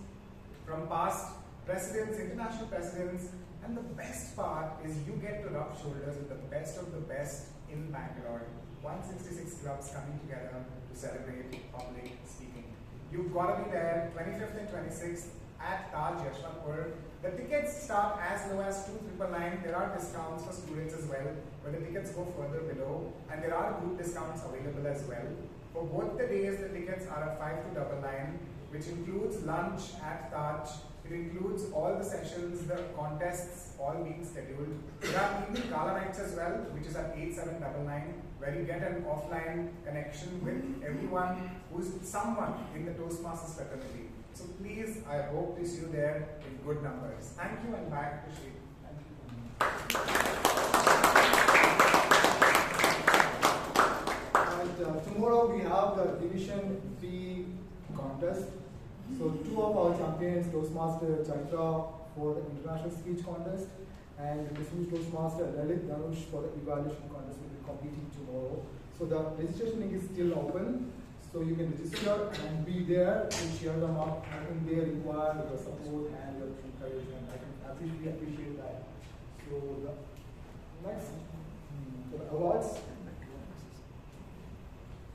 from past presidents, international presidents, and the best part is you get to rub shoulders with the best of the best in Bangalore. 166 clubs coming together to celebrate public speaking. You've got to be there 25th and 26th at Taj Yashwantpur. The tickets start as low as 2,999. There are discounts for students as well, but the tickets go further below, and there are group discounts available as well. For both the days, the tickets are at 5,299, which includes lunch at Taj. It includes all the sessions, the contests, all being scheduled. There are evening gala nights as well, which is at 8,799, where you get an offline connection with everyone who's someone in the Toastmasters fraternity. So please, I hope to see you there in good numbers. Thank you, and back to Sheeb. And tomorrow we have the Division V contest. So 2 of our champions, Toastmaster Chaitra for the international speech contest, and distinguished Toastmaster Lalit Dhanush for the evaluation contest will be competing tomorrow. So the registration link is still open, so you can register and be there to cheer them up. I think they require your support and your encouragement. I can appreciate that. So the next, the awards.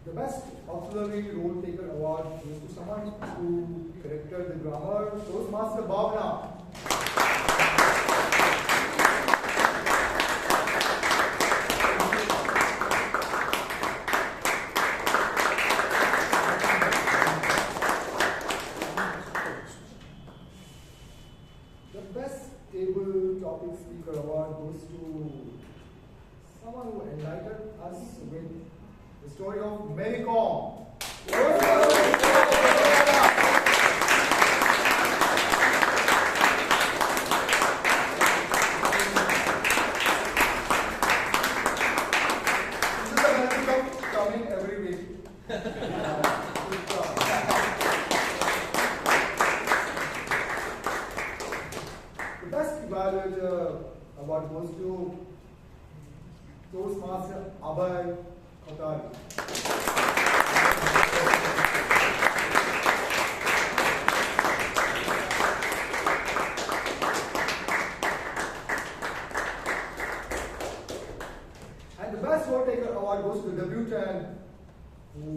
The best auxiliary role taker award goes to someone who corrected the grammar, Toastmaster Bhavana. Topic Speaker Award goes to someone who enlightened us with the story of Mary Kom. This is a benefit of coming every week. Award goes to Toastmaster Abhay Kotari. And the best vote taker award goes to the debutant who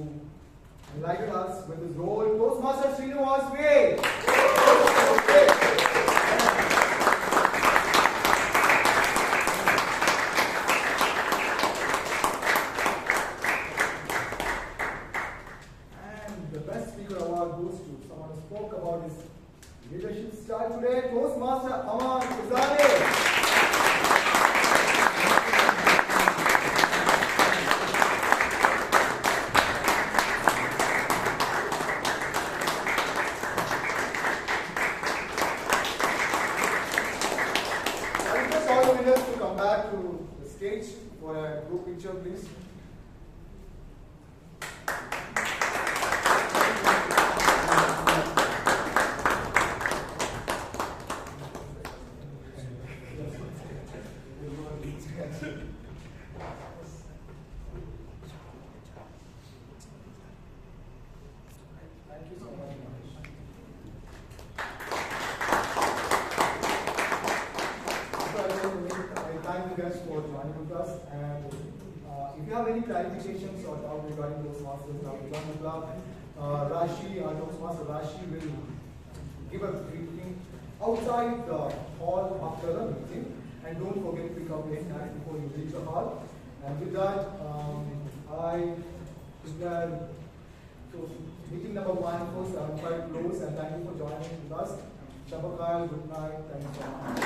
enlightened us with his role, Toastmaster Srinivas V. Leadership style today, Toastmaster Amaan, Isani. I request all the winners to come back to the stage for a group picture, please. Clarifications or doubt regarding Toastmasters Club, Rashi, Toastmaster Rashi will give a briefing outside the hall after the meeting, and don't forget to pick up your snacks before you reach the hall. And with that, I declare meeting number 1 for 75 close, and thank you for joining with us. Shabakal, good night, thank you so much.